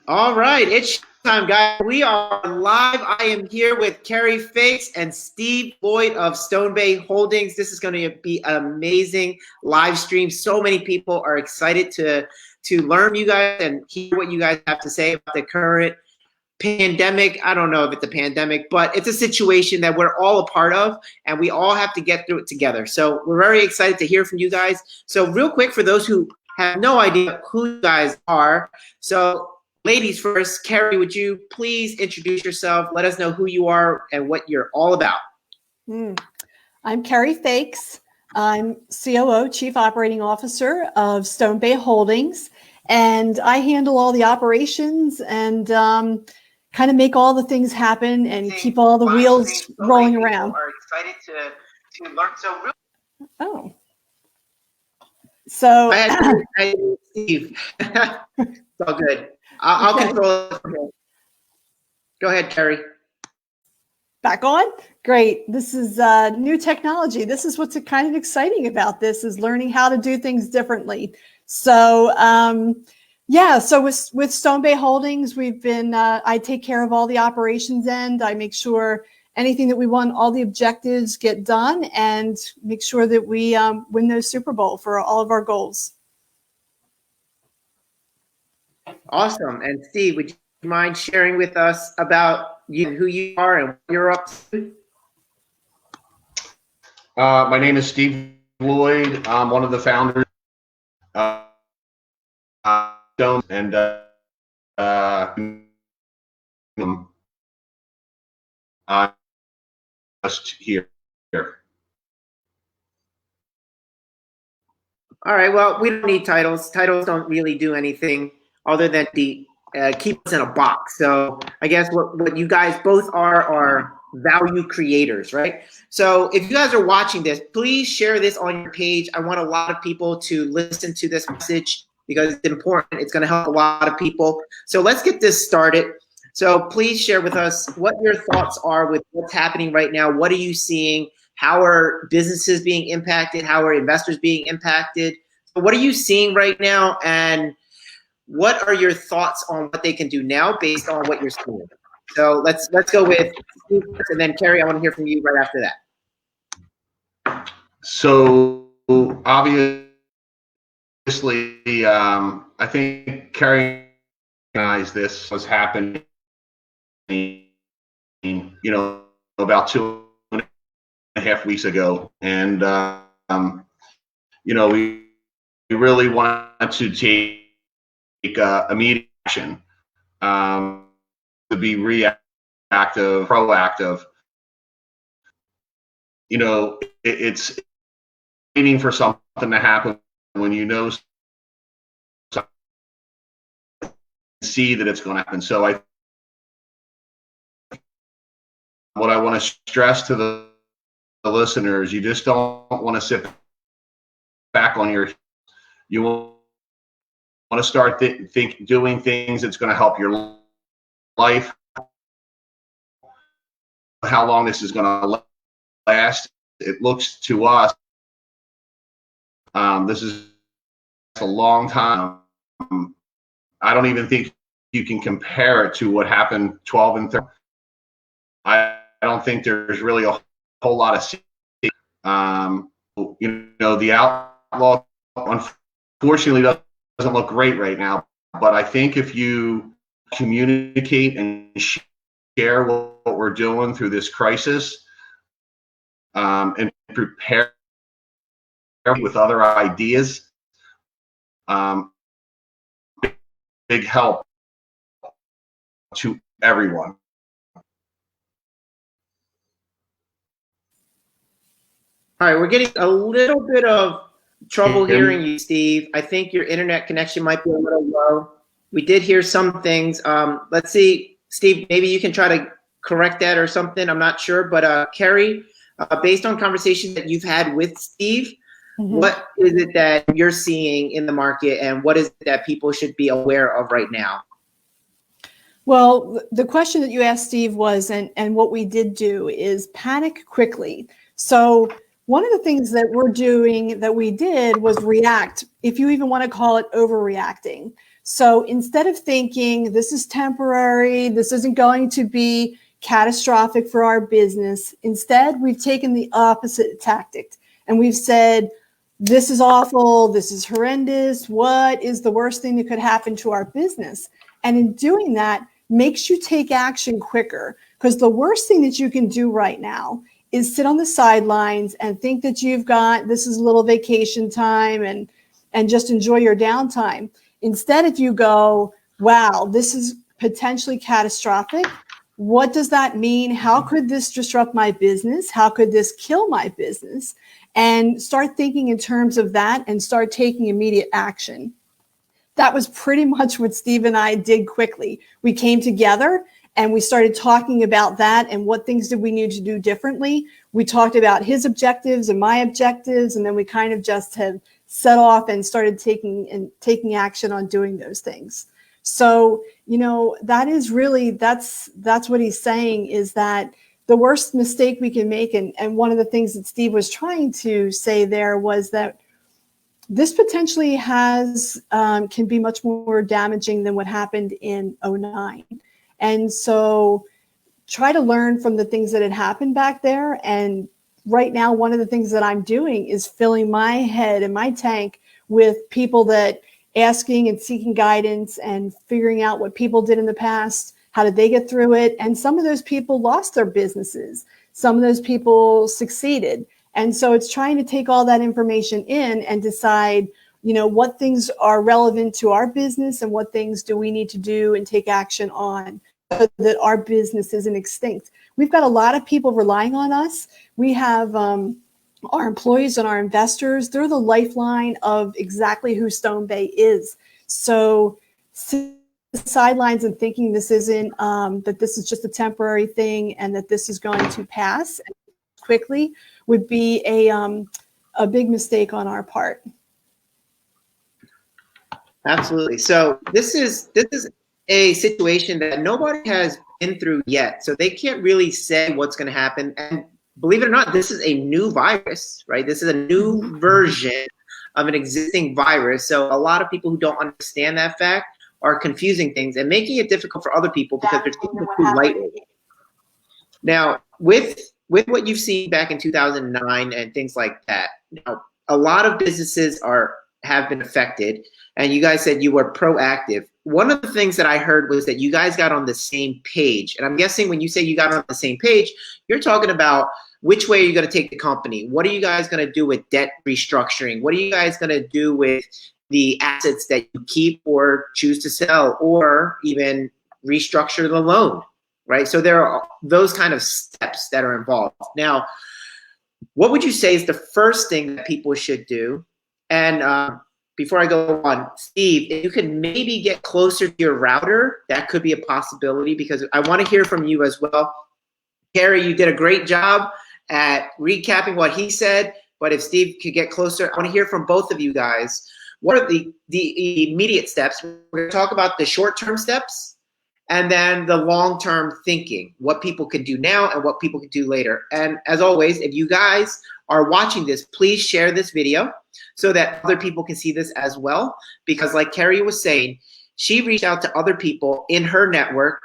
All right, it's time, guys. We are live. I am here with Kerry Faix and Steve Lloyd of Stone Bay Holdings. This is going to be an amazing live stream. So many people are excited to learn from you guys and hear what you guys have to say about the current pandemic. I don't know if it's a pandemic, but it's a situation that we're all a part of, and we all have to get through it together. So we're very excited to hear from you guys. So real quick, for those who have no idea who you guys are, so ladies first, Kerry, would you please introduce yourself? Let us know who you are and what you're all about. I'm Kerry Faix. I'm COO, Chief Operating Officer of Stone Bay Holdings, and I handle all the operations and kind of make all the things happen and keep all the wheels rolling around. Are excited to learn. So I had Steve. It's all good. I'll Okay. control it from here. Go ahead, Kerry. Back on? Great. This is new technology. This is what's kind of exciting about this, is learning how to do things differently. So so with Stone Bay Holdings, we've been, I take care of all the operations end. I make sure anything that we want, all the objectives get done, and make sure that we win those Super Bowl for all of our goals. Awesome. And Steve, would you mind sharing with us about you, who you are and what you're up to? My name is Steve Lloyd. I'm one of the founders of Stone, and I'm just here. All right. Well, we don't need titles. Titles don't really do anything other than keep us in a box. So I guess what you guys both are value creators, right? So if you guys are watching this, please share this on your page. I want a lot of people to listen to this message because it's important. It's going to help a lot of people. So let's get this started. So please share with us what your thoughts are with what's happening right now. What are you seeing? How are businesses being impacted? How are investors being impacted? What are you seeing right now? And what are your thoughts on what they can do now based on what you're seeing? So let's go with Steve, and then Kerry, I want to hear from you right after that. So obviously, I think Kerry recognized this was happening, about 2.5 weeks ago, and we really wanted to take immediate action, to be reactive, proactive. It's waiting for something to happen when you know, see that it's going to happen. So what I want to stress to the listeners, you just don't want to sit back on your, you want to start doing things that's going to help your life. How long this is going to last, it looks to us, this is a long time. I don't even think you can compare it to what happened 12 and 13. I don't think there's really a whole lot of safety. The outlook unfortunately doesn't look great right now, but I think if you communicate and share what we're doing through this crisis, and prepare with other ideas, big help to everyone. All right, we're getting a little bit of trouble hearing you, Steve. I think your internet connection might be a little low. We did hear some things. Let's see, Steve, maybe you can try to correct that or something. I'm not sure. But Kerry, based on conversations that you've had with Steve, what is it that you're seeing in the market, and what is it that people should be aware of right now? Well, the question that you asked, Steve, was, and what we did do is panic quickly. So one of the things that we did was react, if you even want to call it overreacting. So instead of thinking this is temporary, this isn't going to be catastrophic for our business, instead we've taken the opposite tactic and we've said, this is awful, this is horrendous, what is the worst thing that could happen to our business? And in doing that, makes you take action quicker, because the worst thing that you can do right now is sit on the sidelines and think that you've got, this is a little vacation time and just enjoy your downtime. Instead, if you go, wow, this is potentially catastrophic, what does that mean? How could this disrupt my business? How could this kill my business? And start thinking in terms of that and start taking immediate action. That was pretty much what Steve and I did quickly. We came together and we started talking about that and what things did we need to do differently. We talked about his objectives and my objectives, and then we kind of just have set off and started taking action on doing those things. So, you know, that is really, that's what he's saying, is that the worst mistake we can make, and one of the things that Steve was trying to say there was that this potentially has can be much more damaging than what happened in '09. And so try to learn from the things that had happened back there. And right now, one of the things that I'm doing is filling my head and my tank with people that asking and seeking guidance and figuring out what people did in the past. How did they get through it? And some of those people lost their businesses. Some of those people succeeded. And so it's trying to take all that information in and decide, you know, what things are relevant to our business and what things do we need to do and take action on so that our business isn't extinct. We've got a lot of people relying on us. We have our employees and our investors. They're the lifeline of exactly who Stone Bay is. So sidelines and thinking this isn't, that this is just a temporary thing and that this is going to pass quickly would be a big mistake on our part. Absolutely. So this is a situation that nobody has been through yet. So they can't really say what's going to happen. And believe it or not, this is a new virus, right? This is a new version of an existing virus. So a lot of people who don't understand that fact are confusing things and making it difficult for other people because they're taking it too lightly. Now, with what you've seen back in 2009 and things like that, now, a lot of businesses have been affected, and you guys said you were proactive. One of the things that I heard was that you guys got on the same page. And I'm guessing when you say you got on the same page, you're talking about which way are you going to take the company? What are you guys going to do with debt restructuring? What are you guys going to do with the assets that you keep or choose to sell, or even restructure the loan, right? So there are those kind of steps that are involved. Now, what would you say is the first thing that people should do? And before I go on, Steve, if you could maybe get closer to your router, that could be a possibility, because I want to hear from you as well. Kerry, you did a great job at recapping what he said, but if Steve could get closer, I want to hear from both of you guys. What are the immediate steps? We're going to talk about the short-term steps and then the long-term thinking, what people can do now and what people can do later. And as always, if you guys are watching this, please share this video so that other people can see this as well. Because like Kerry was saying, she reached out to other people in her network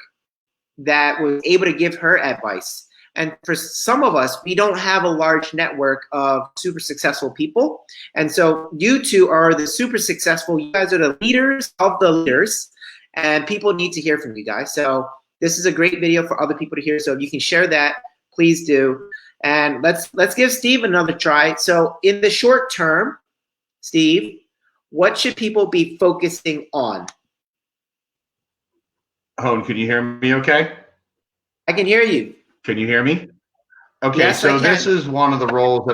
that was able to give her advice. And for some of us, we don't have a large network of super successful people. And so you two are the super successful. You guys are the leaders of the leaders, and people need to hear from you guys. So this is a great video for other people to hear. So if you can share that, please do. And let's give Steve another try. So in the short term, Steve, what should people be focusing on? Hoan, can you hear me okay? I can hear you. Can you hear me? Okay, Yes, so I can. this is one of the roles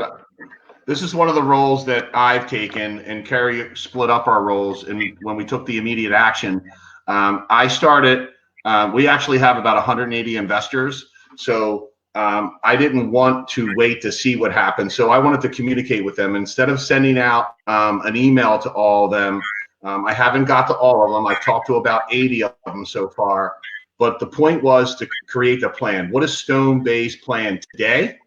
that I've taken, and Kerry split up our roles. And when we took the immediate action, I started. We actually have about 180 investors, so I didn't want to wait to see what happened. So I wanted to communicate with them instead of sending out an email to all of them. I haven't got to all of them. I've talked to about 80 of them so far. But the point was to create a plan. What is Stone Bay's plan today?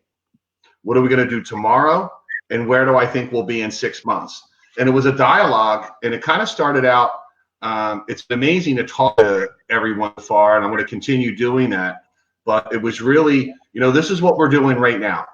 What are we going to do tomorrow? And where do I think we'll be in 6 months? And it was a dialogue, and it kind of started out It's amazing to talk to everyone so far, and I'm going to continue doing that. But it was really, this is what we're doing right now.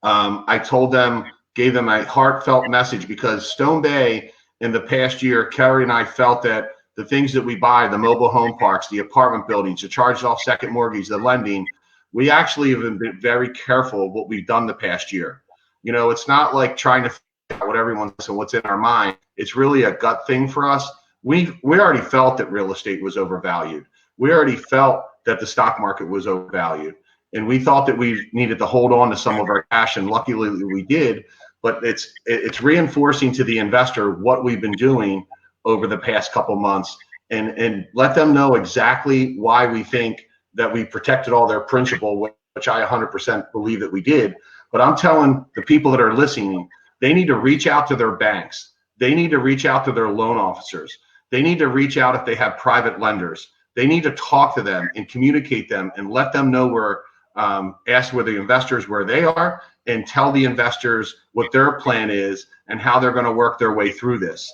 I told them, gave them a heartfelt message, because Stone Bay in the past year, Kerry and I felt that the things that we buy, the mobile home parks, the apartment buildings, the charged off second mortgage, the lending, we actually have been very careful of what we've done the past year. It's not like trying to figure out what everyone says and what's in our mind. It's really a gut thing for us. We already felt that real estate was overvalued. We already felt that the stock market was overvalued. And we thought that we needed to hold on to some of our cash, and luckily we did. But it's reinforcing to the investor what we've been doing over the past couple months, and let them know exactly why we think that we protected all their principal, which I 100% believe that we did. But I'm telling the people that are listening, they need to reach out to their banks. They need to reach out to their loan officers. They need to reach out if they have private lenders. They need to talk to them and communicate them and let them know ask where the investors where they are, and tell the investors what their plan is and how they're going to work their way through this.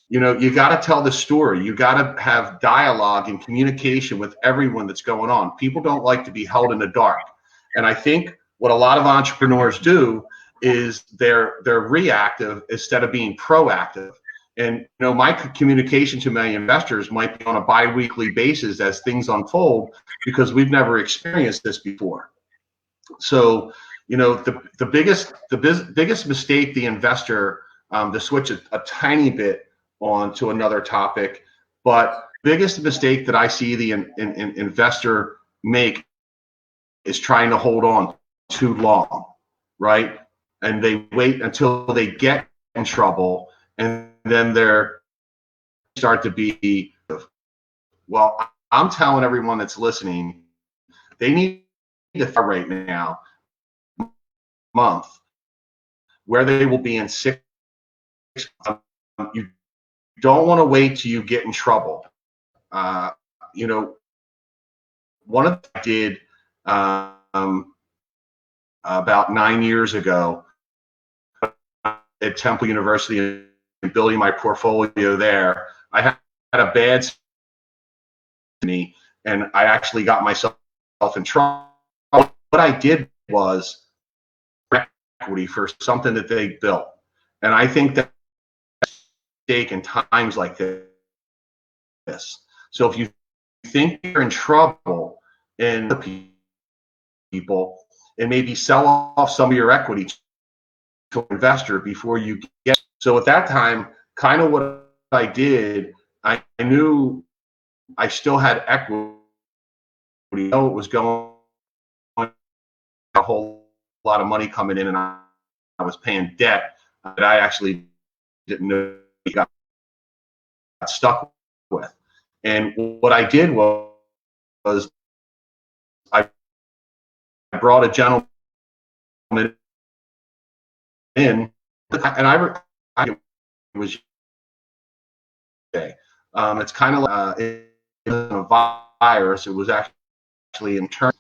You got to tell the story. You got to have dialogue and communication with everyone that's going on. People don't like to be held in the dark. And I think what a lot of entrepreneurs do is they're reactive instead of being proactive. And my communication to my investors might be on a bi-weekly basis as things unfold, because we've never experienced this before. So, the biggest mistake the investor, to switch a tiny bit on to another topic, but biggest mistake that I see the investor make is trying to hold on too long, right? And they wait until they get in trouble, and then they're start to be, well, I'm telling everyone that's listening, they need to start right now, month, where they will be in 6 months. You don't want to wait till you get in trouble. One of the things I did about 9 years ago at Temple University and building my portfolio there, I had a bad me, and I actually got myself in trouble. What I did was equity for something that they built, and I think that mistake in times like this. So if you think you're in trouble, and people, and maybe sell off some of your equity to an investor before you get. So at that time, kind of what I did, I knew I still had equity. It was going a whole lot of money coming in, and I was paying debt that I actually didn't know got stuck with. And what I did was I brought a gentleman in, and I was it's kind of like a virus. It was actually internal.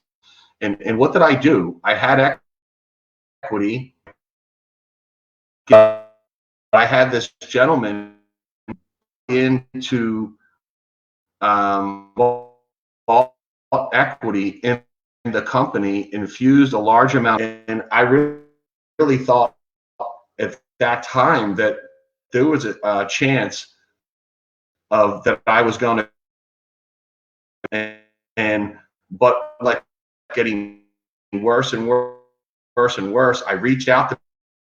And what did I do? I had equity. I had this gentleman into equity in the company, infused a large amount, and I really thought at that time that there was a chance of that I was going to, but like getting worse and worse and worse. I reached out to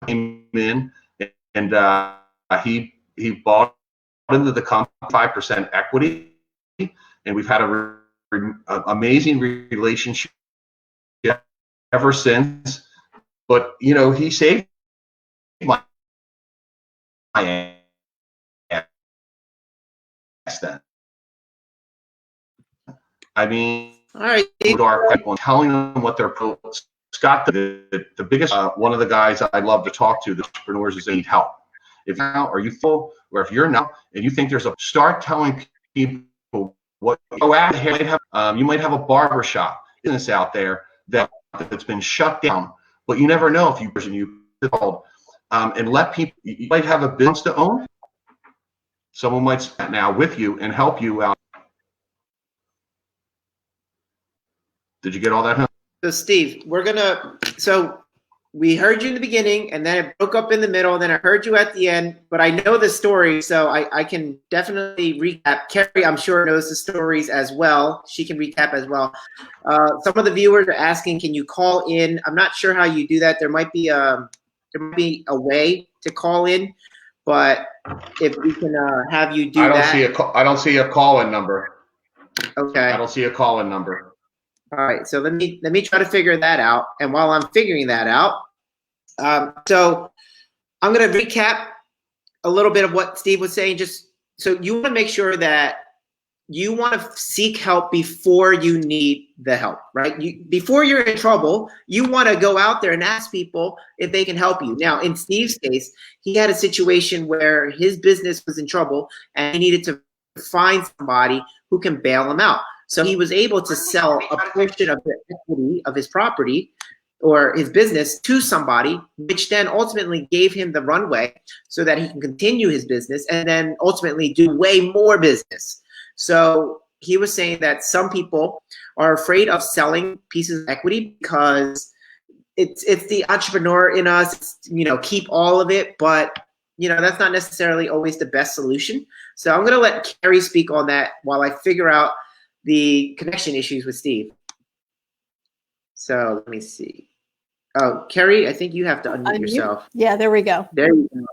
him in, and he bought into the company 5% equity, and we've had a amazing relationship ever since. But he saved my ass then. I mean, All right. Dark people, telling them what their Scott, the biggest one of the guys I love to talk to, the entrepreneurs, is they need help. If now, are you full, or if you're now and you think start telling people what you might have a barber shop business out there that's been shut down, but you never know if you called, and let people. You might have a business to own. Someone might sit now with you and help you out. Did you get all that? Huh? So Steve, so we heard you in the beginning and then it broke up in the middle. Then I heard you at the end, but I know the story. So I can definitely recap. Kerry, I'm sure, knows the stories as well. She can recap as well. Some of the viewers are asking, can you call in? I'm not sure how you do that. There might be a way to call in, but if we can have you do that. I don't see a call-in number. Okay. I don't see a call-in number. All right, so let me try to figure that out. And while I'm figuring that out, so I'm going to recap a little bit of what Steve was saying. Just so you want to make sure that you want to seek help before you need the help, right? Before you're in trouble, you want to go out there and ask people if they can help you. Now, in Steve's case, he had a situation where his business was in trouble and he needed to find somebody who can bail him out. So he was able to sell a portion of the equity of his property or his business to somebody, which then ultimately gave him the runway so that he can continue his business and then ultimately do way more business. So he was saying that some people are afraid of selling pieces of equity because it's the entrepreneur in us, keep all of it, but that's not necessarily always the best solution. So I'm going to let Kerry speak on that while I figure out the connection issues with Steve. So let me see. Oh, Kerry, I think you have to unmute yourself. Yeah, there we go. There you go.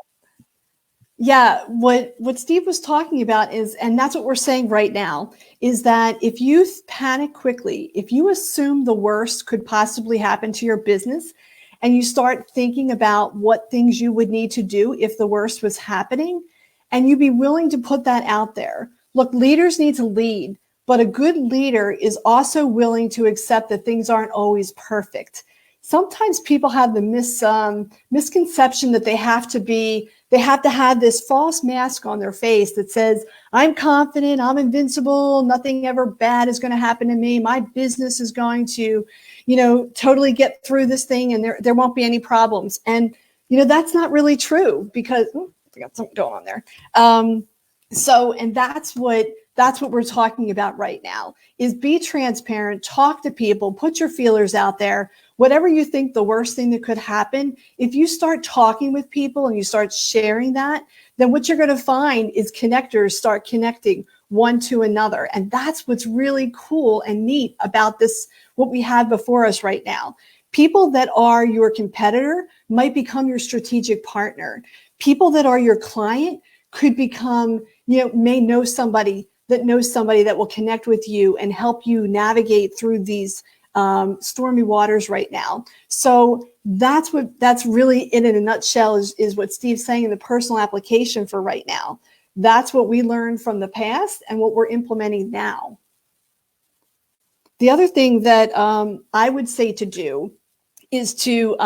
Yeah, what Steve was talking about is, and that's what we're saying right now, is that if you panic quickly, if you assume the worst could possibly happen to your business, and you start thinking about what things you would need to do if the worst was happening, and you be willing to put that out there. Look, leaders need to lead. But a good leader is also willing to accept that things aren't always perfect. Sometimes people have the misconception that they have to have this false mask on their face that says, I'm confident, I'm invincible, nothing ever bad is going to happen to me. My business is going to, totally get through this thing and there won't be any problems. And, that's not really true because I got something going on there. And that's what we're talking about right now is be transparent, talk to people, put your feelers out there. Whatever you think the worst thing that could happen, if you start talking with people and you start sharing that, then what you're going to find is connectors start connecting one to another. And that's what's really cool and neat about this, what we have before us right now. People that are your competitor might become your strategic partner. People that are your client could become, may know somebody that will connect with you and help you navigate through these stormy waters right now. So that's really in a nutshell is what Steve's saying in the personal application for right now. That's what we learned from the past and what we're implementing now. The other thing that I would say to do is to,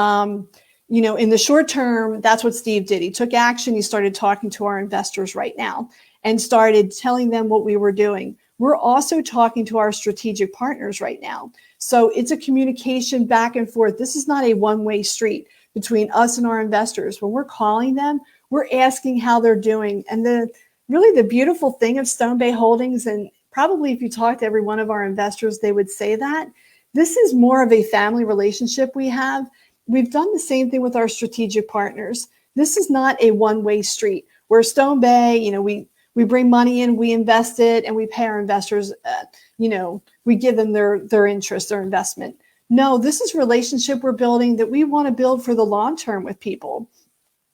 in the short term, that's what Steve did. He took action. He started talking to our investors right now and started telling them what we were doing. We're also talking to our strategic partners right now. So it's a communication back and forth. This is not a one-way street between us and our investors. When we're calling them, we're asking how they're doing. And really the beautiful thing of Stone Bay Holdings, and probably if you talk to every one of our investors, they would say that this is more of a family relationship we have. We've done the same thing with our strategic partners. This is not a one-way street. Where Stone Bay, we bring money in, we invest it, and we pay our investors, we give them their interest, their investment. No, this is relationship we're building that we want to build for the long term with people.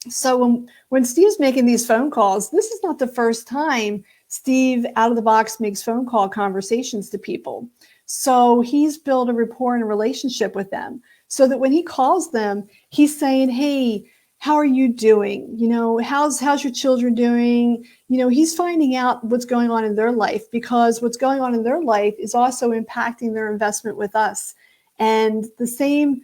So when Steve's making these phone calls, this is not the first time Steve out of the box makes phone call conversations to people. So he's built a rapport and a relationship with them so that when he calls them, he's saying, hey, how are you doing? How's your children doing? He's finding out what's going on in their life because what's going on in their life is also impacting their investment with us. And the same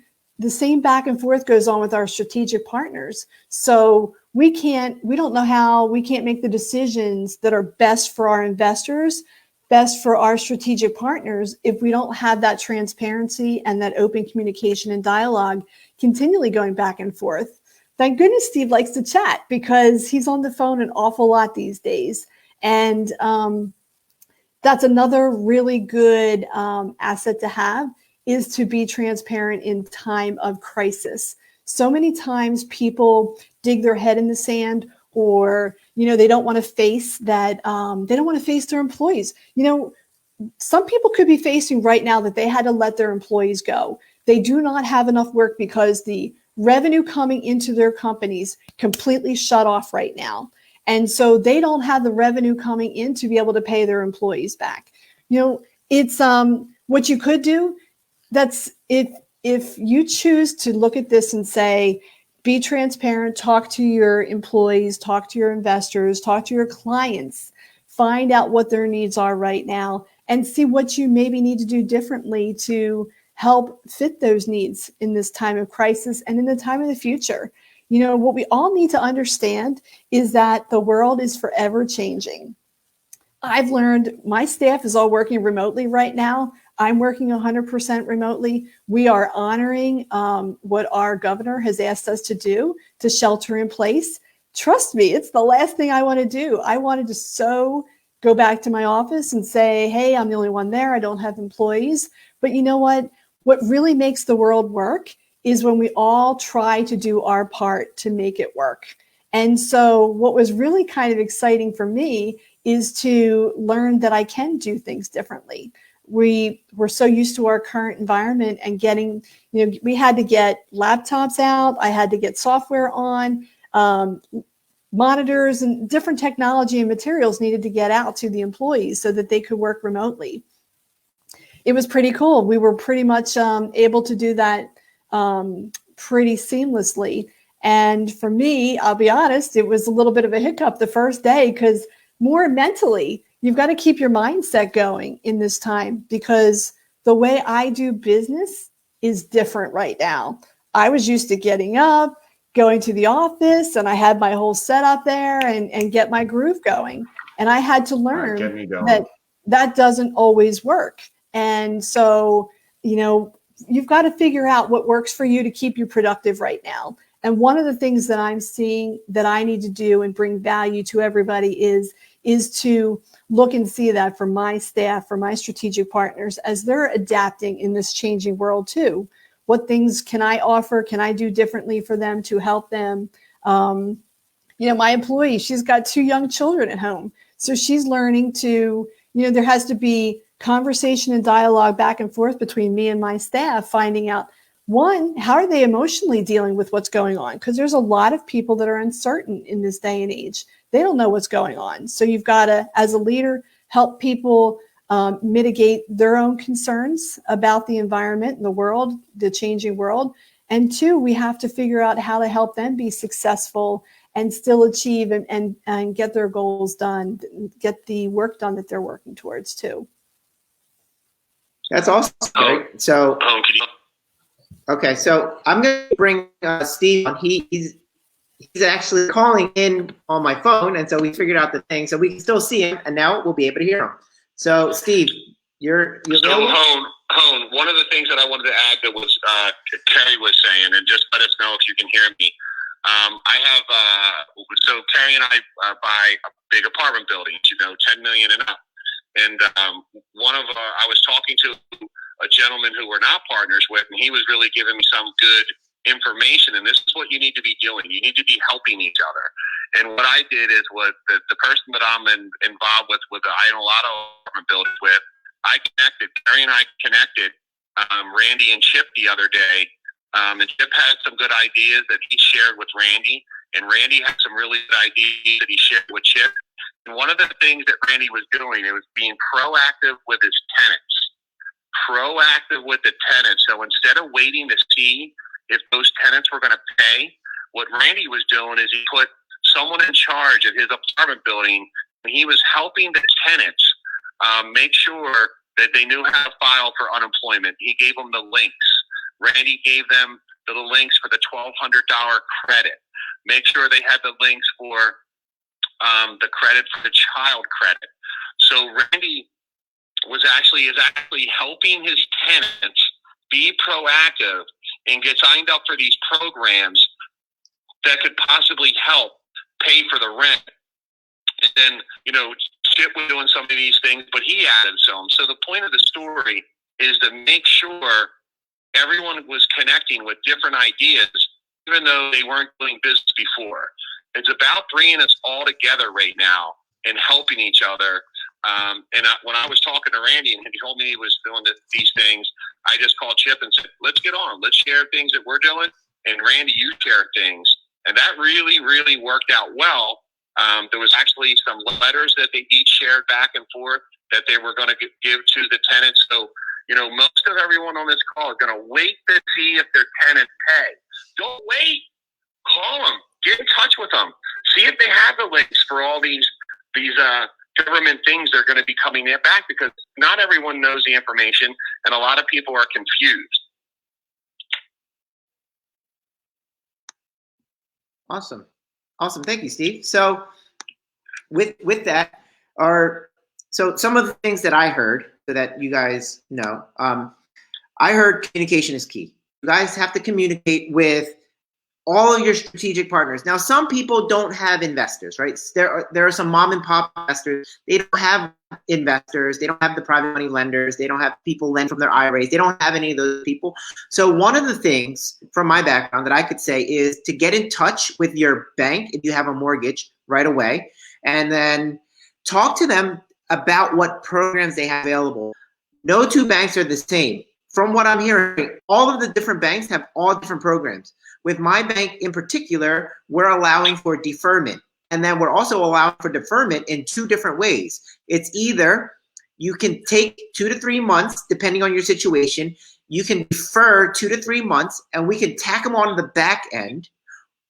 back and forth goes on with our strategic partners. So we can't make the decisions that are best for our investors, best for our strategic partners if we don't have that transparency and that open communication and dialogue continually going back and forth. thank goodness Steve likes to chat, because he's on the phone an awful lot these days. And that's another really good asset to have, is to be transparent in time of crisis. So many times people dig their head in the sand, or, they don't want to face that. They don't want to face their employees. Some people could be facing right now that they had to let their employees go. They do not have enough work because the revenue coming into their companies completely shut off right now. And so they don't have the revenue coming in to be able to pay their employees back. It's what you could do. That's if you choose to look at this and say, be transparent, talk to your employees, talk to your investors, talk to your clients, find out what their needs are right now, and see what you maybe need to do differently to help fit those needs in this time of crisis and in the time of the future. What we all need to understand is that the world is forever changing. I've learned my staff is all working remotely right now. I'm working 100% remotely. We are honoring what our governor has asked us to do, to shelter in place. Trust me, it's the last thing I want to do. I wanted to go back to my office and say, hey, I'm the only one there. I don't have employees. But you know what? What really makes the world work is when we all try to do our part to make it work. And so what was really kind of exciting for me is to learn that I can do things differently. We were so used to our current environment and getting, we had to get laptops out. I had to get software on, monitors and different technology and materials needed to get out to the employees so that they could work remotely. It was pretty cool. We were pretty much able to do that pretty seamlessly. And for me, I'll be honest, it was a little bit of a hiccup the first day, because more mentally, you've got to keep your mindset going in this time, because the way I do business is different right now. I was used to getting up, going to the office, and I had my whole setup there and get my groove going. And I had to learn that doesn't always work. And so, you've got to figure out what works for you to keep you productive right now. And one of the things that I'm seeing that I need to do and bring value to everybody is to look and see that for my staff, for my strategic partners, as they're adapting in this changing world too. What things can I offer? Can I do differently for them to help them? My employee, she's got 2 young children at home. So she's learning to, there has to be conversation and dialogue back and forth between me and my staff, finding out, one, how are they emotionally dealing with what's going on? Because there's a lot of people that are uncertain in this day and age. They don't know what's going on. So you've got to, as a leader, help people mitigate their own concerns about the environment and the world, the changing world. And 2, we have to figure out how to help them be successful and still achieve and get their goals done, get the work done that they're working towards too. That's awesome. So, okay, so I'm going to bring Steve on. He's actually calling in on my phone, and so we figured out the thing, so we can still see him, and now we'll be able to hear him. So, Steve, you're so Hoan, one of the things that I wanted to add that was Kerry was saying, and just let us know if you can hear me. I have so Kerry and I buy big apartment buildings, 10 million and up. And I was talking to a gentleman who we're not partners with, and he was really giving me some good information. And this is what you need to be doing. You need to be helping each other. And what I did is the person that I'm involved with I own a lot of apartment buildings with, Kerry and I connected Randy and Chip the other day. And Chip had some good ideas that he shared with Randy, and Randy had some really good ideas that he shared with Chip. And one of the things that Randy was doing, it was being proactive with his tenants. Proactive with the tenants. So instead of waiting to see if those tenants were going to pay, what Randy was doing is he put someone in charge of his apartment building, and he was helping the tenants make sure that they knew how to file for unemployment. He gave them the links. Randy gave them the links for the $1,200 credit. Make sure they had the links for the credit for the child credit. So Randy is actually helping his tenants be proactive and get signed up for these programs that could possibly help pay for the rent. And then, Chip was doing some of these things, but he added some. So the point of the story is to make sure everyone was connecting with different ideas, even though they weren't doing business before. It's about bringing us all together right now and helping each other. When I was talking to Randy and he told me he was doing these things, I just called Chip and said, let's get on. Let's share things that we're doing. And Randy, you share things. And that really, really worked out well. There was actually some letters that they each shared back and forth that they were going to give to the tenants. So, most of everyone on this call is going to wait to see if their tenants pay. Don't wait. Call them. Get in touch with them. See if they have the links for all these government things that are going to be coming back, because not everyone knows the information and a lot of people are confused. Awesome. Thank you, Steve. So with that so some of the things that I heard, so that you guys know, I heard communication is key. You guys have to communicate with all of your strategic partners. Now, some people don't have investors, right? There are some mom and pop investors. They don't have investors. They don't have the private money lenders. They don't have people lend from their IRAs. They don't have any of those people. So one of the things from my background that I could say is to get in touch with your bank if you have a mortgage right away, and then talk to them about what programs they have available. No two banks are the same. From what I'm hearing, all of the different banks have all different programs. With my bank in particular, we're allowing for deferment. And then we're also allowing for deferment in two different ways. It's either you can take 2 to 3 months, depending on your situation. You can defer 2 to 3 months, and we can tack them on the back end,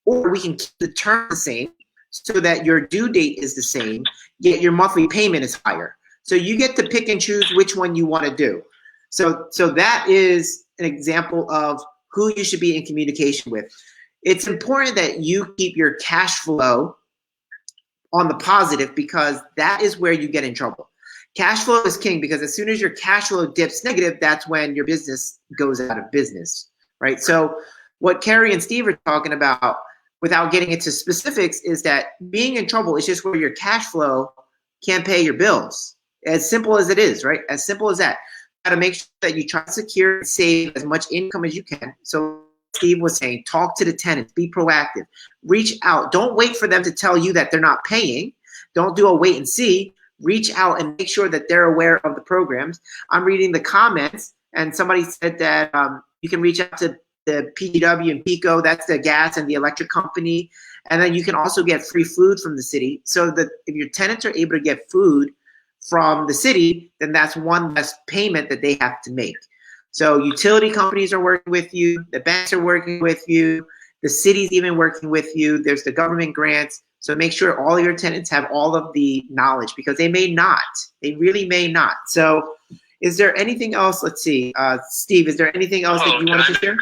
or we can keep the term the same so that your due date is the same, yet your monthly payment is higher. So you get to pick and choose which one you want to do. So that is an example of who you should be in communication with. It's important that you keep your cash flow on the positive, because that is where you get in trouble. Cash flow is king, because as soon as your cash flow dips negative, that's when your business goes out of business, right? So what Kerry and Steve are talking about, without getting into specifics, is that being in trouble is just where your cash flow can't pay your bills. As simple as it is, right? As simple as that. You got to make sure that you try to secure and save as much income as you can. So Steve was saying, talk to the tenants, be proactive, reach out. Don't wait for them to tell you that they're not paying. Don't do a wait and see. Reach out and make sure that they're aware of the programs. I'm reading the comments, and somebody said that you can reach out to the PGW and PICO, that's the gas and the electric company. And then you can also get free food from the city. So that if your tenants are able to get food from the city, then that's one less payment that they have to make. So utility companies are working with you, the banks are working with you, the city's even working with you, there's the government grants. So make sure all your tenants have all of the knowledge, because they may not, they really may not. So is there anything else? Let's see, Steve, is there anything else that you wanted to share?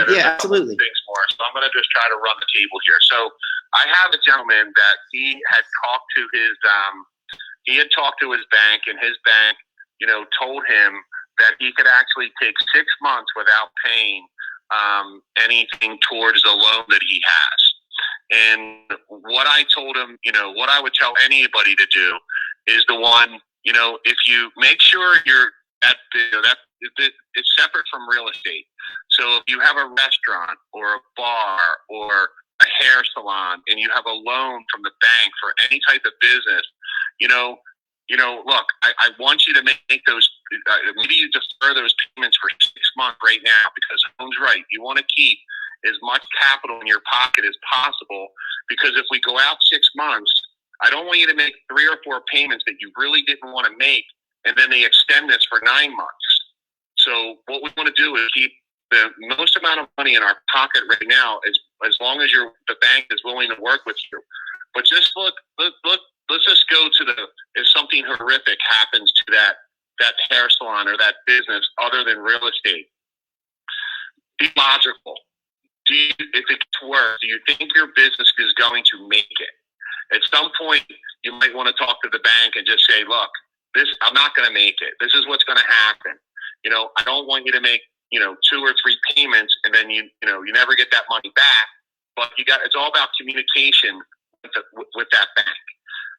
Yeah, absolutely. Things more. So I'm going to just try to run the table here. So I have a gentleman that he had talked to his bank, and his bank, told him that he could actually take 6 months without paying anything towards the loan that he has. And what I told him, what I would tell anybody to do is if you make sure it's separate from real estate. So if you have a restaurant or a bar or a hair salon and you have a loan from the bank for any type of business, look, I want you to make those, maybe you defer those payments for 6 months right now, because Hoan's right. You want to keep as much capital in your pocket as possible, because if we go out 6 months, I don't want you to make 3 or 4 payments that you really didn't want to make, and then they extend this for 9 months. So what we want to do is keep the most amount of money in our pocket right now, as long as the bank is willing to work with you. But just let's just go to if something horrific happens to that hair salon or that business other than real estate. Be logical. If it gets worse, do you think your business is going to make it? At some point, you might want to talk to the bank and just say, look, I'm not going to make it. This is what's going to happen. I don't want you to make, 2 or 3 payments, and then you never get that money back. but it's all about communication with that bank.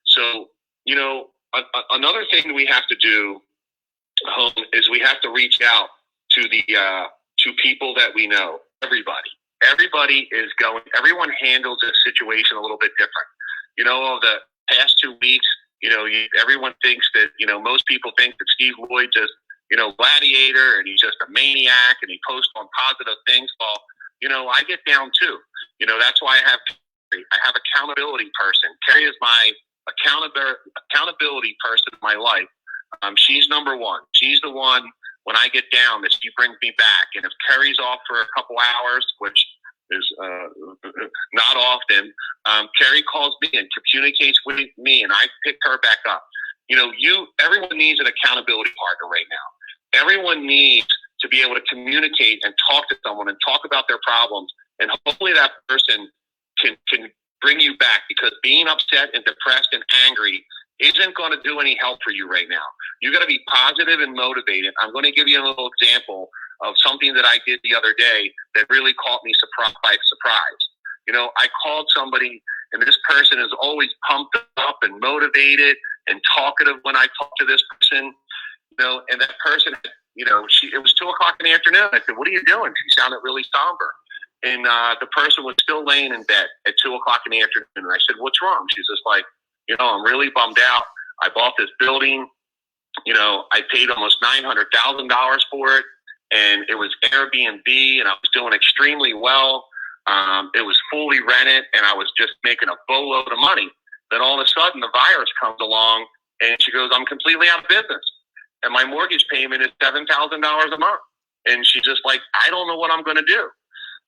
So, another thing we have to do is we have to reach out to to people that we know. Everyone handles this situation a little bit different. The past 2 weeks, everyone thinks that, most people think that Steve Lloyd just, gladiator, and he's just a maniac, and he posts on positive things. Well, I get down too. That's why I have accountability person. Kerry is my accountability person in my life. She's number one. She's the one, when I get down, that she brings me back. And if Kerry's off for a couple hours, which is not often, Kerry calls me and communicates with me, and I pick her back up. Everyone needs an accountability partner right now. Everyone needs to be able to communicate and talk to someone and talk about their problems, and hopefully that person can bring you back, because being upset and depressed and angry isn't going to do any help for you right now. You got to be positive and motivated. I'm going to give you a little example of something that I did the other day that really caught me by surprise. I called somebody, and this person is always pumped up and motivated and talkative when I talk to this person, and that person, it was 2:00 in the afternoon. I said, "What are you doing?" She sounded really somber. And the person was still laying in bed at 2:00 in the afternoon. And I said, "What's wrong?" She's just like, "I'm really bummed out. I bought this building. I paid almost $900,000 for it. And it was Airbnb, and I was doing extremely well. It was fully rented, and I was just making a boatload of money. Then all of a sudden, the virus comes along, and she goes, I'm completely out of business. And my mortgage payment is $7,000 a month." And she's just like, "I don't know what I'm going to do."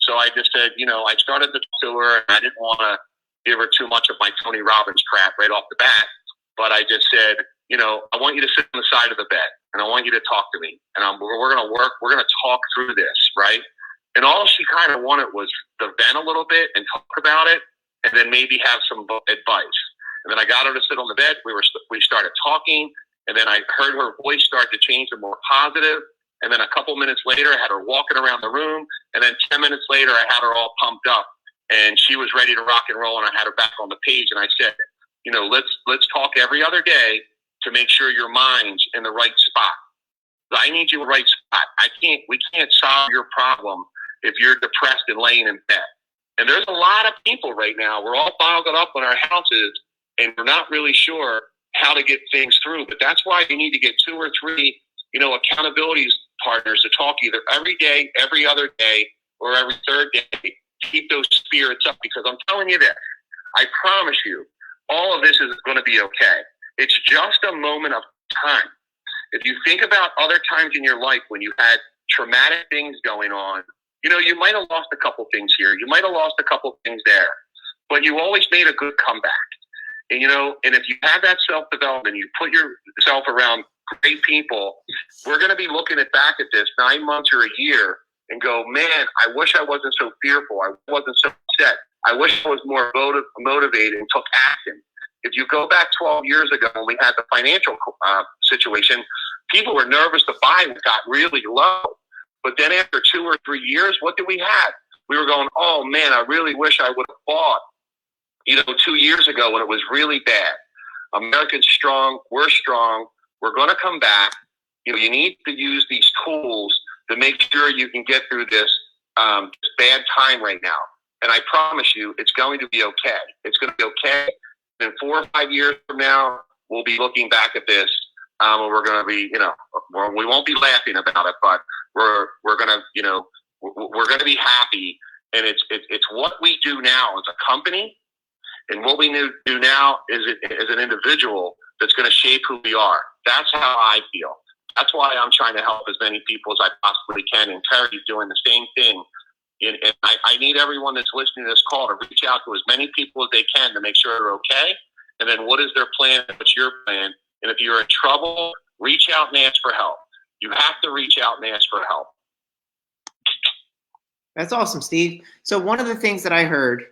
So I just said, I started to talk to her, and I didn't want to give her too much of my Tony Robbins crap right off the bat. But I just said, I want you to sit on the side of the bed, and I want you to talk to me. And we're going to work. We're going to talk through this, right? And all she kind of wanted was to vent a little bit and talk about it, and then maybe have some advice. And then I got her to sit on the bed. We started talking, and then I heard her voice start to change to more positive. And then a couple minutes later, I had her walking around the room. And then 10 minutes later, I had her all pumped up, and she was ready to rock and roll. And I had her back on the page, and I said, let's talk every other day to make sure your mind's in the right spot. I need you in the right spot. We can't solve your problem if you're depressed and laying in bed. And there's a lot of people right now. We're all bottled up in our houses, and we're not really sure how to get things through. But that's why you need to get 2 or 3, accountability partners to talk either every day, every other day, or every third day to keep those spirits up. Because I'm telling you this, I promise you, all of this is going to be okay. It's just a moment of time. If you think about other times in your life when you had traumatic things going on, you might have lost a couple things here. You might have lost a couple things there. But you always made a good comeback. And, and if you have that self-development, you put yourself around great people, we're going to be looking back at this 9 months or a year and go, man, I wish I wasn't so fearful. I wasn't so upset. I wish I was more motivated and took action. If you go back 12 years ago when we had the financial situation, people were nervous to buy. It got really low. But then after 2 or 3 years, what did we have? We were going, oh, man, I really wish I would have bought, 2 years ago when it was really bad. Americans strong. We're strong. We're going to come back. You need to use these tools to make sure you can get through this bad time right now. And I promise you, it's going to be okay. It's going to be okay. In 4 or 5 years from now, we'll be looking back at this. And we're going to be, we won't be laughing about it, but we're going to, we're going to be happy. And it's what we do now as a company, and what we do now as an individual that's going to shape who we are. That's how I feel. That's why I'm trying to help as many people as I possibly can. And Terry's doing the same thing. And I need everyone that's listening to this call to reach out to as many people as they can to make sure they're okay. And then what is their plan? What's your plan? And if you're in trouble, reach out and ask for help. You have to reach out and ask for help. That's awesome, Steve. So one of the things that I heard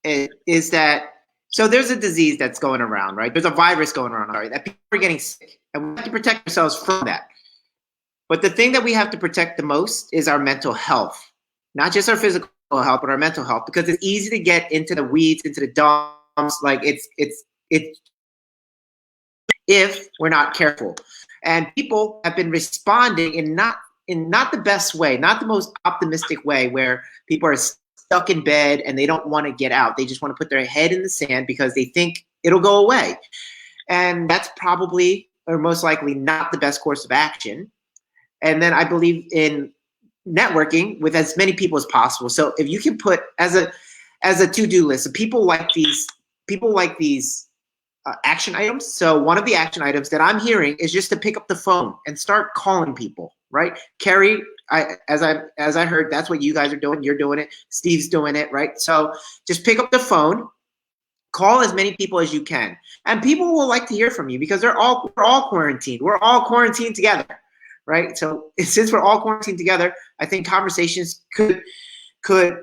is that, so there's a disease that's going around, right? There's a virus going around, right? That people are getting sick, and we have to protect ourselves from that. But the thing that we have to protect the most is our mental health, not just our physical health, but our mental health, because it's easy to get into the weeds, into the dumps. Like it's if we're not careful. And people have been responding in not the best way, not the most optimistic way, where people are stuck in bed and they don't want to get out. They just want to put their head in the sand because they think it'll go away. And that's probably or most likely not the best course of action. And then I believe in networking with as many people as possible. So if you can put as a to-do list, so people like these action items. So one of the action items that I'm hearing is just to pick up the phone and start calling people, right? Kerry, as I heard, that's what you guys are doing. You're doing it. Steve's doing it, right? So just pick up the phone, call as many people as you can, and people will like to hear from you because we're all quarantined. We're all quarantined together, right? So since we're all quarantined together, I think conversations could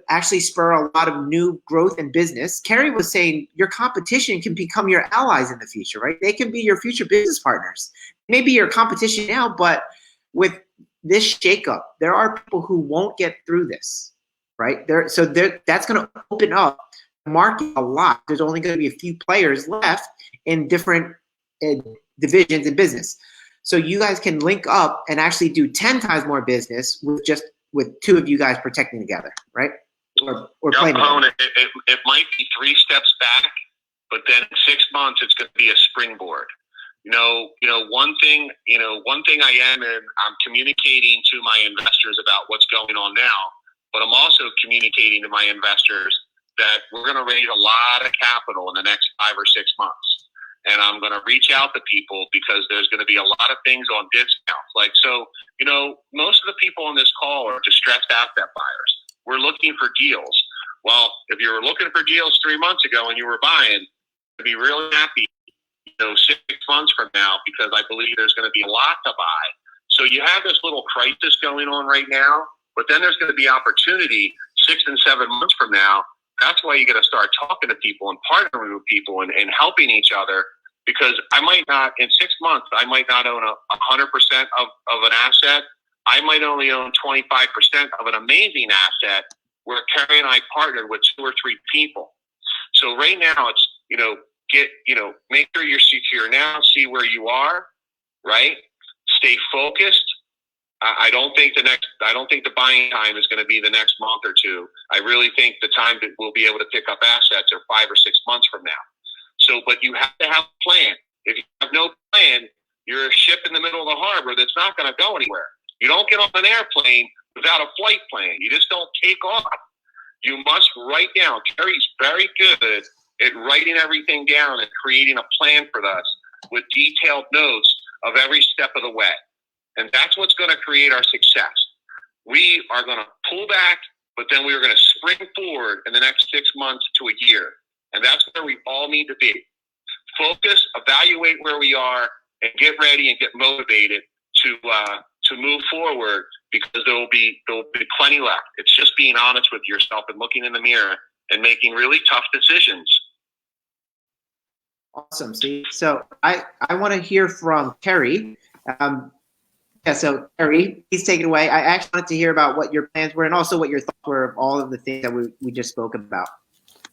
actually spur a lot of new growth in business. Kerry was saying your competition can become your allies in the future, right? They can be your future business partners. Maybe your competition now, but with this shakeup, there are people who won't get through this, right? That's going to open up the market a lot. There's only going to be a few players left in different divisions in business. So you guys can link up and actually do 10 times more business with two of you guys protecting together, right? Or playing together. It might be 3 steps back, but then in 6 months it's going to be a springboard. One thing I am, and I'm communicating to my investors about what's going on now, but I'm also communicating to my investors that we're going to raise a lot of capital in the next 5 or 6 months. And I'm going to reach out to people because there's going to be a lot of things on discounts. Most of the people on this call are distressed asset buyers. We're looking for deals. Well, if you were looking for deals 3 months ago and you were buying, I'd be really happy, 6 months from now, because I believe there's going to be a lot to buy. So you have this little crisis going on right now, but then there's going to be opportunity 6 and 7 months from now. That's why you got to start talking to people and partnering with people and helping each other. Because I might not, in 6 months, I might not own 100% of an asset. I might only own 25% of an amazing asset where Kerry and I partnered with 2 or 3 people. So right now it's, make sure you're secure now, see where you are, right? Stay focused. I don't think the buying time is going to be the next month or 2. I really think the time that we'll be able to pick up assets are 5 or 6 months from now. So, but you have to have a plan. If you have no plan, you're a ship in the middle of the harbor that's not going to go anywhere. You don't get on an airplane without a flight plan. You just don't take off. You must write down. Kerry's very good at writing everything down and creating a plan for us with detailed notes of every step of the way. And that's what's going to create our success. We are going to pull back, but then we are going to spring forward in the next 6 months to a year. And that's where we all need to be. Focus, evaluate where we are, and get ready and get motivated to move forward, because there will be plenty left. It's just being honest with yourself and looking in the mirror and making really tough decisions. Awesome, Steve. So I want to hear from Kerry. So Kerry, please take it away. I actually wanted to hear about what your plans were and also what your thoughts were of all of the things that we just spoke about.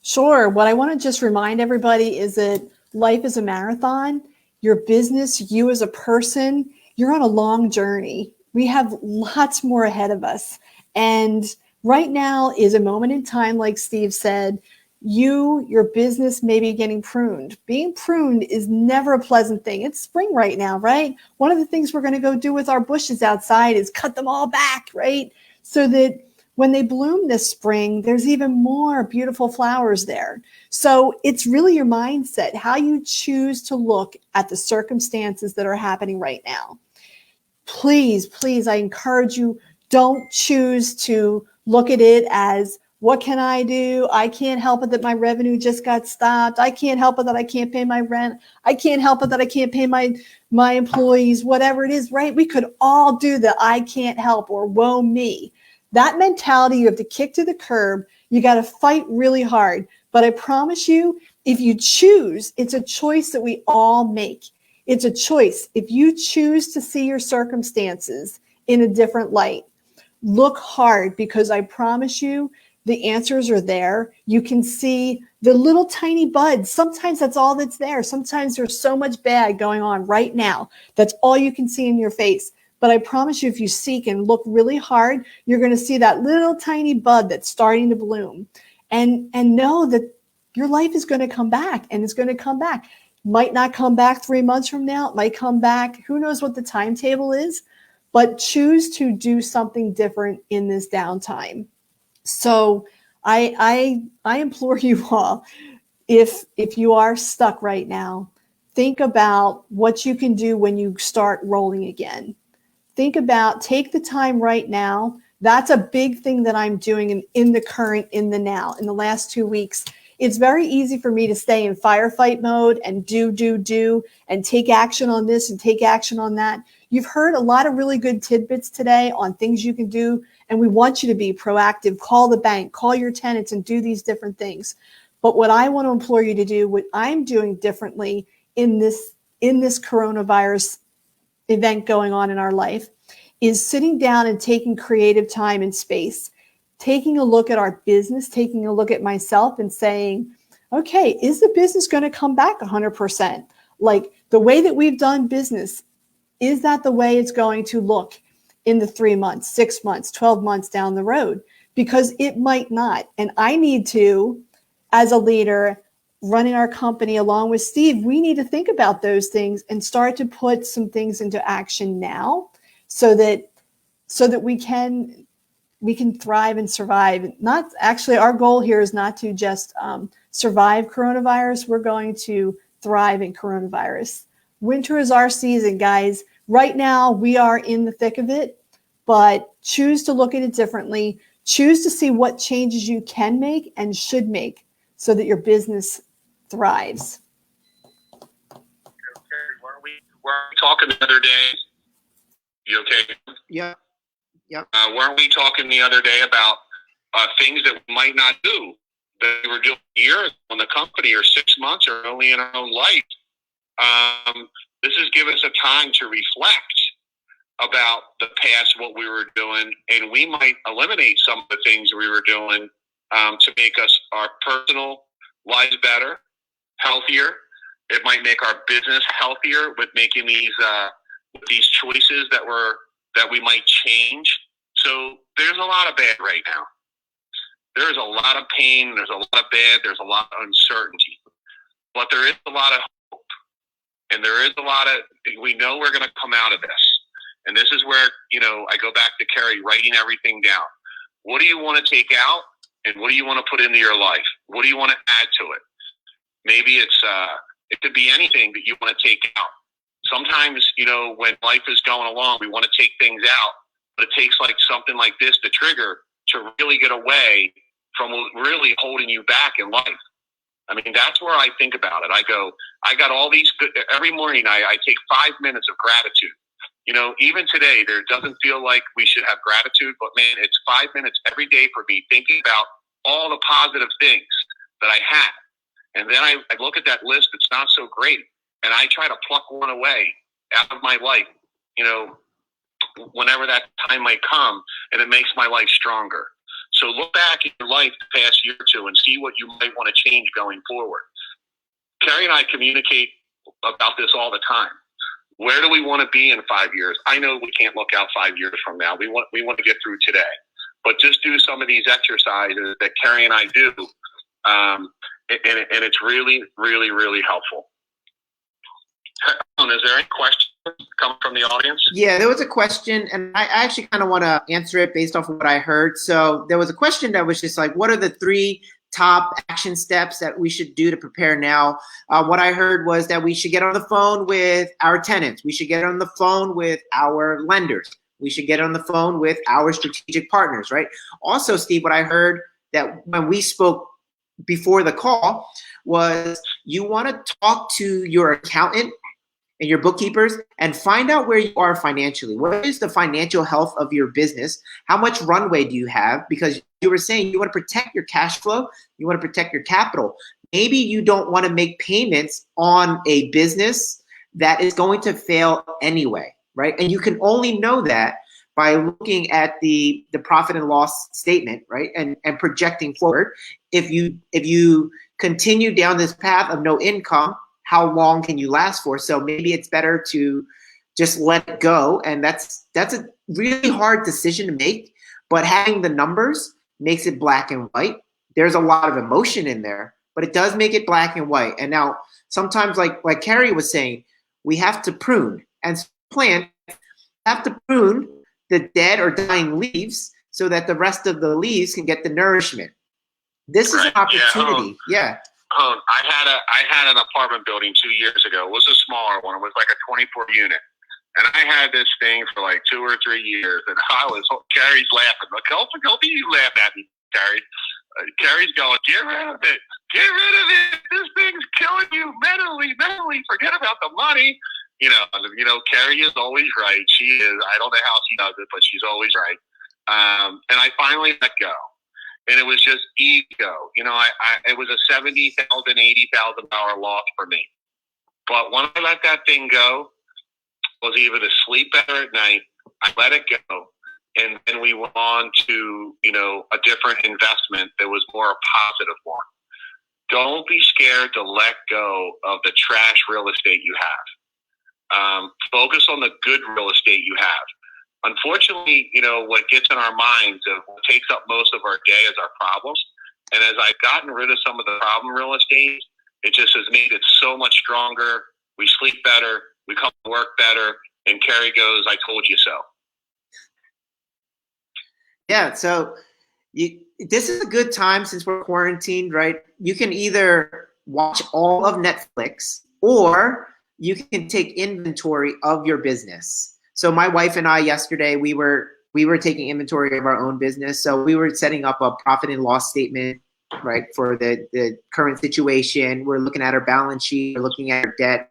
Sure. What I want to just remind everybody is that life is a marathon. Your business, you as a person, you're on a long journey. We have lots more ahead of us. And right now is a moment in time, like Steve said, your business may be getting pruned. Being pruned is never a pleasant thing. It's spring right now, right? One of the things we're going to go do with our bushes outside is cut them all back, right? So that when they bloom this spring, there's even more beautiful flowers there. So it's really your mindset, how you choose to look at the circumstances that are happening right now. Please, please, I encourage you, don't choose to look at it as, what can I do? I can't help it that my revenue just got stopped. I can't help it that I can't pay my rent. I can't help it that I can't pay my employees, whatever it is, right? We could all do the I can't help or woe me. That mentality you have to kick to the curb. You got to fight really hard. But I promise you, if you choose, it's a choice that we all make. It's a choice. If you choose to see your circumstances in a different light, look hard, because I promise you, The answers are there. You can see the little tiny buds. Sometimes that's all that's there. Sometimes there's so much bad going on right now. That's all you can see in your face. But I promise you, if you seek and look really hard, you're going to see that little tiny bud that's starting to bloom. And know that your life is going to come back, and it's going to come back. Might not come back 3 months from now. It might come back. Who knows what the timetable is? But choose to do something different in this downtime. So I implore you all, if you are stuck right now, think about what you can do when you start rolling again. Think about, take the time right now. That's a big thing that I'm doing in the now, in the last 2 weeks. It's very easy for me to stay in firefight mode and do, and take action on this and take action on that. You've heard a lot of really good tidbits today on things you can do, and we want you to be proactive. Call the bank, call your tenants, and do these different things. But what I want to implore you to do, what I'm doing differently in this coronavirus event going on in our life, is sitting down and taking creative time and space, taking a look at our business, taking a look at myself and saying, okay, is the business going to come back 100%? Like the way that we've done business, is that the way it's going to look in the 3 months, 6 months, 12 months down the road? Because it might not. And I need to, as a leader running our company along with Steve, we need to think about those things and start to put some things into action now so that we can thrive and survive. Not actually, our goal here is not to just survive coronavirus. We're going to thrive in coronavirus. Winter is our season, guys. Right now, we are in the thick of it, but choose to look at it differently. Choose to see what changes you can make and should make so that your business thrives. Okay, weren't we talking the other day? You okay? Yeah. Weren't we talking the other day about things that we might not do that we were doing a year ago in the company or 6 months or only in our own life? This has given us a time to reflect about the past, what we were doing, and we might eliminate some of the things we were doing to make our personal lives better, healthier. It might make our business healthier with making these choices that we might change. So there's a lot of bad right now. There's a lot of pain. There's a lot of bad. There's a lot of uncertainty. But there is a lot of hope. And there is a lot of, we know we're going to come out of this. And this is where, I go back to Kerry, writing everything down. What do you want to take out? And what do you want to put into your life? What do you want to add to it? Maybe it could be anything that you want to take out. Sometimes, when life is going along, we want to take things out, but it takes like something like this to trigger to really get away from really holding you back in life. I mean, that's where I think about it. I got all these good, every morning I take 5 minutes of gratitude. Even today, there doesn't feel like we should have gratitude, but man, it's 5 minutes every day for me thinking about all the positive things that I had. And then I look at that list that's not so great, and I try to pluck one away out of my life, whenever that time might come, and it makes my life stronger. So look back in your life the past year or two and see what you might want to change going forward. Kerry and I communicate about this all the time. Where do we want to be in 5 years? I know we can't look out 5 years from now. We want to get through today. But just do some of these exercises that Kerry and I do, and it's really, really, really helpful. Is there any questions coming from the audience? Yeah, there was a question, and I actually kind of want to answer it based off of what I heard. So there was a question that was just like, what are the 3 top action steps that we should do to prepare now? What I heard was that we should get on the phone with our tenants. We should get on the phone with our lenders. We should get on the phone with our strategic partners, right? Also, Steve, what I heard that when we spoke before the call was you want to talk to your accountant and your bookkeepers and find out where you are financially. What is the financial health of your business? How much runway do you have? Because you were saying you want to protect your cash flow. You want to protect your capital. Maybe you don't want to make payments on a business that is going to fail anyway, right? And you can only know that by looking at the profit and loss statement, right, and projecting forward. If you continue down this path of no income, how long can you last for? So maybe it's better to just let it go, and that's a really hard decision to make. But having the numbers makes it black and white. There's a lot of emotion in there, but it does make it black and white. And now sometimes, like Kerry was saying, we have to prune and plant. Have to prune the dead or dying leaves so that the rest of the leaves can get the nourishment. This is an opportunity. Yeah. I had an apartment building 2 years ago. It was a smaller one. It was like a 24 unit. And I had this thing for like 2 or 3 years. And Carrie's laughing. Like, help you laugh at me, Carrie. Carrie's going, get rid of it. Get rid of it. This thing's killing you mentally. Forget about the money. Carrie is always right. She is. I don't know how she does it, but she's always right. And I finally let go. And it was just ego. It was a $70,000, $80,000 loss for me. But when I let that thing go, I was able to sleep better at night. I let it go. And then we went on to, a different investment that was more a positive one. Don't be scared to let go of the trash real estate you have. Focus on the good real estate you have. Unfortunately, what gets in our minds and what takes up most of our day is our problems. And as I've gotten rid of some of the problem real estate, it just has made it so much stronger. We sleep better. We come to work better. And Kerry goes, I told you so. Yeah. So this is a good time since we're quarantined, right? You can either watch all of Netflix or you can take inventory of your business. So my wife and I yesterday, we were taking inventory of our own business. So we were setting up a profit and loss statement, right, for the current situation. We're looking at our balance sheet. We're looking at our debt.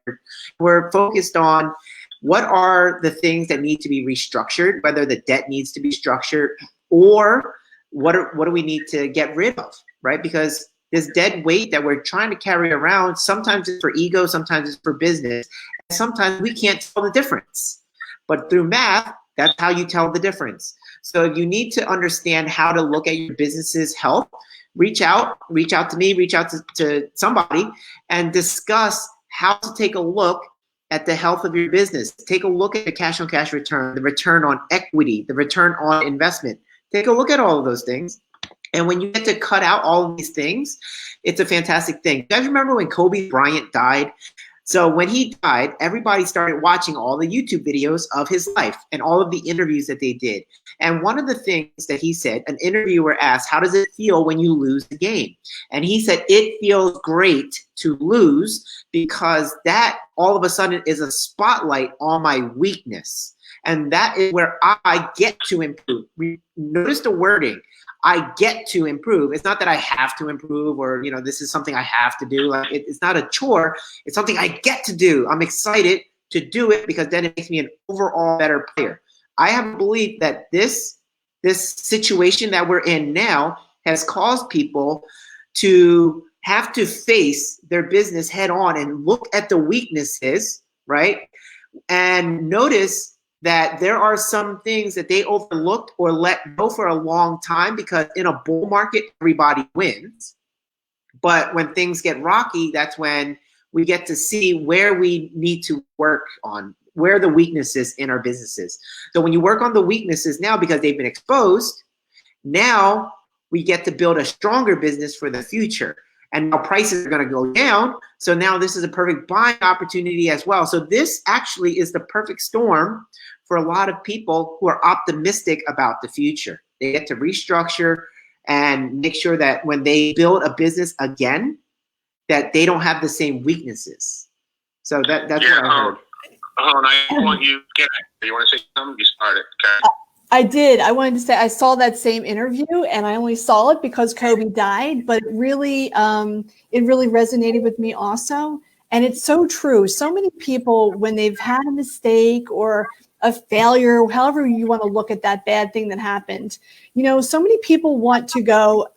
We're focused on what are the things that need to be restructured, whether the debt needs to be structured or what do we need to get rid of, right? Because this dead weight that we're trying to carry around, sometimes it's for ego, sometimes it's for business, and sometimes we can't tell the difference. But through math, that's how you tell the difference. So if you need to understand how to look at your business's health, reach out to me, reach out to somebody and discuss how to take a look at the health of your business. Take a look at the cash on cash return, the return on equity, the return on investment. Take a look at all of those things. And when you get to cut out all of these things, it's a fantastic thing. You guys remember when Kobe Bryant died? So when he died, everybody started watching all the YouTube videos of his life and all of the interviews that they did. And one of the things that he said, an interviewer asked, how does it feel when you lose the game? And he said, it feels great to lose because that all of a sudden is a spotlight on my weakness. And that is where I get to improve. Notice the wording. I get to improve. It's not that I have to improve or, this is something I have to do. Like it's not a chore. It's something I get to do. I'm excited to do it because then it makes me an overall better player. I have a belief that this situation that we're in now has caused people to have to face their business head on and look at the weaknesses, right? And notice that there are some things that they overlooked or let go for a long time because in a bull market, everybody wins. But when things get rocky, that's when we get to see where we need to work on, where the weaknesses in our businesses. So when you work on the weaknesses now because they've been exposed, now we get to build a stronger business for the future. And now prices are going to go down. So now this is a perfect buying opportunity as well. So this actually is the perfect storm for a lot of people who are optimistic about the future. They get to restructure and make sure that when they build a business again, that they don't have the same weaknesses. So that's what I heard. I want you want to say something? You started. Okay. I did. I wanted to say I saw that same interview, and I only saw it because Kobe died. But it really resonated with me also, and it's so true. So many people, when they've had a mistake or a failure, however you want to look at that bad thing that happened, so many people want to go,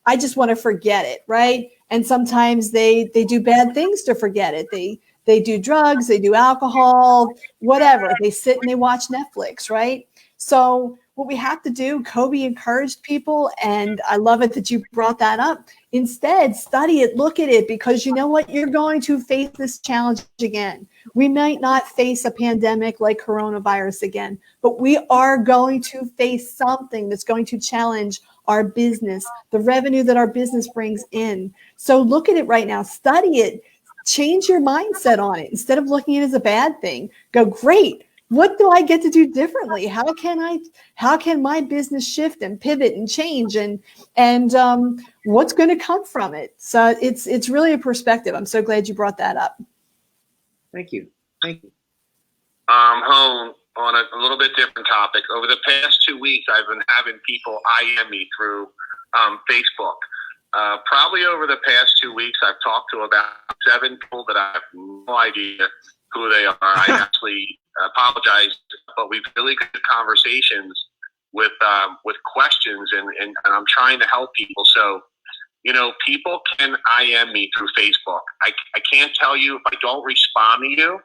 I just want to forget it, right? And sometimes they do bad things to forget it. They They do drugs, they do alcohol, whatever. They sit and they watch Netflix, right? So what we have to do, Kobe encouraged people, and I love it that you brought that up. Instead, study it, look at it, because you know what? You're going to face this challenge again. We might not face a pandemic like coronavirus again, but we are going to face something that's going to challenge our business, the revenue that our business brings in. So look at it right now, study it, change your mindset on it. Instead of looking at it as a bad thing, go, great. What do I get to do differently? How can my business shift and pivot and change, and what's going to come from it? So it's really a perspective. I'm so glad you brought that up. Thank you. Hoan, on a little bit different topic. Over the past 2 weeks, I've been having people IM me through Facebook. Probably over the past 2 weeks, I've talked to about 7 people that I have no idea who they are. I actually apologize, but we've really good conversations with questions, and I'm trying to help people. So, people can IM me through Facebook. I can't tell you if I don't respond to you.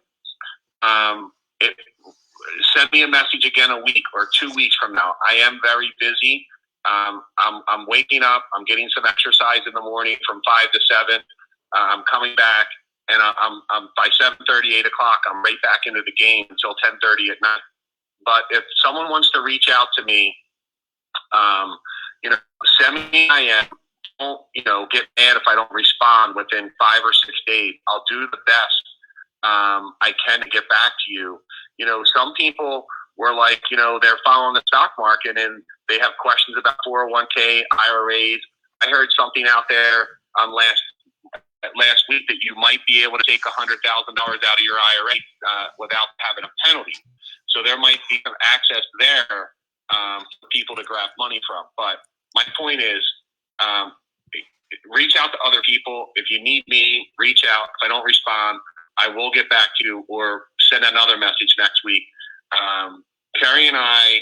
Send me a message again a week or 2 weeks from now. I am very busy. I'm waking up. I'm getting some exercise in the morning from 5 to 7. I'm coming back, and I'm by 7:30, 8 o'clock, I'm right back into the game until 10:30 at night. But if someone wants to reach out to me, send me an IM. Don't, get mad if I don't respond within 5 or 6 days. I'll do the best I can to get back to you. Some people were like, they're following the stock market and they have questions about 401k, IRAs. I heard something out there last week that you might be able to take $100,000 out of your IRA without having a penalty. So there might be some access there for people to grab money from. But my point is, reach out to other people. If you need me, reach out. If I don't respond, I will get back to you or send another message next week. Kerry and I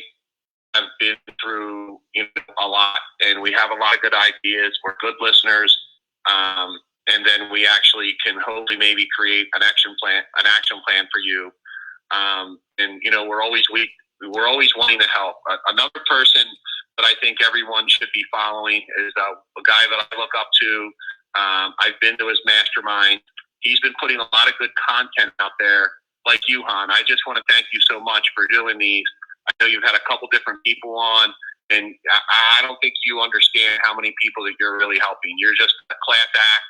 have been through a lot, and we have a lot of good ideas. We're good listeners, and then we actually can hopefully maybe create an action plan for you. We're always wanting to help. Another person that I think everyone should be following is a guy that I look up to. I've been to his mastermind. He's been putting a lot of good content out there, like you, Han. I just want to thank you so much for doing these. I know you've had a couple different people on, and I don't think you understand how many people that you're really helping. You're just a class act,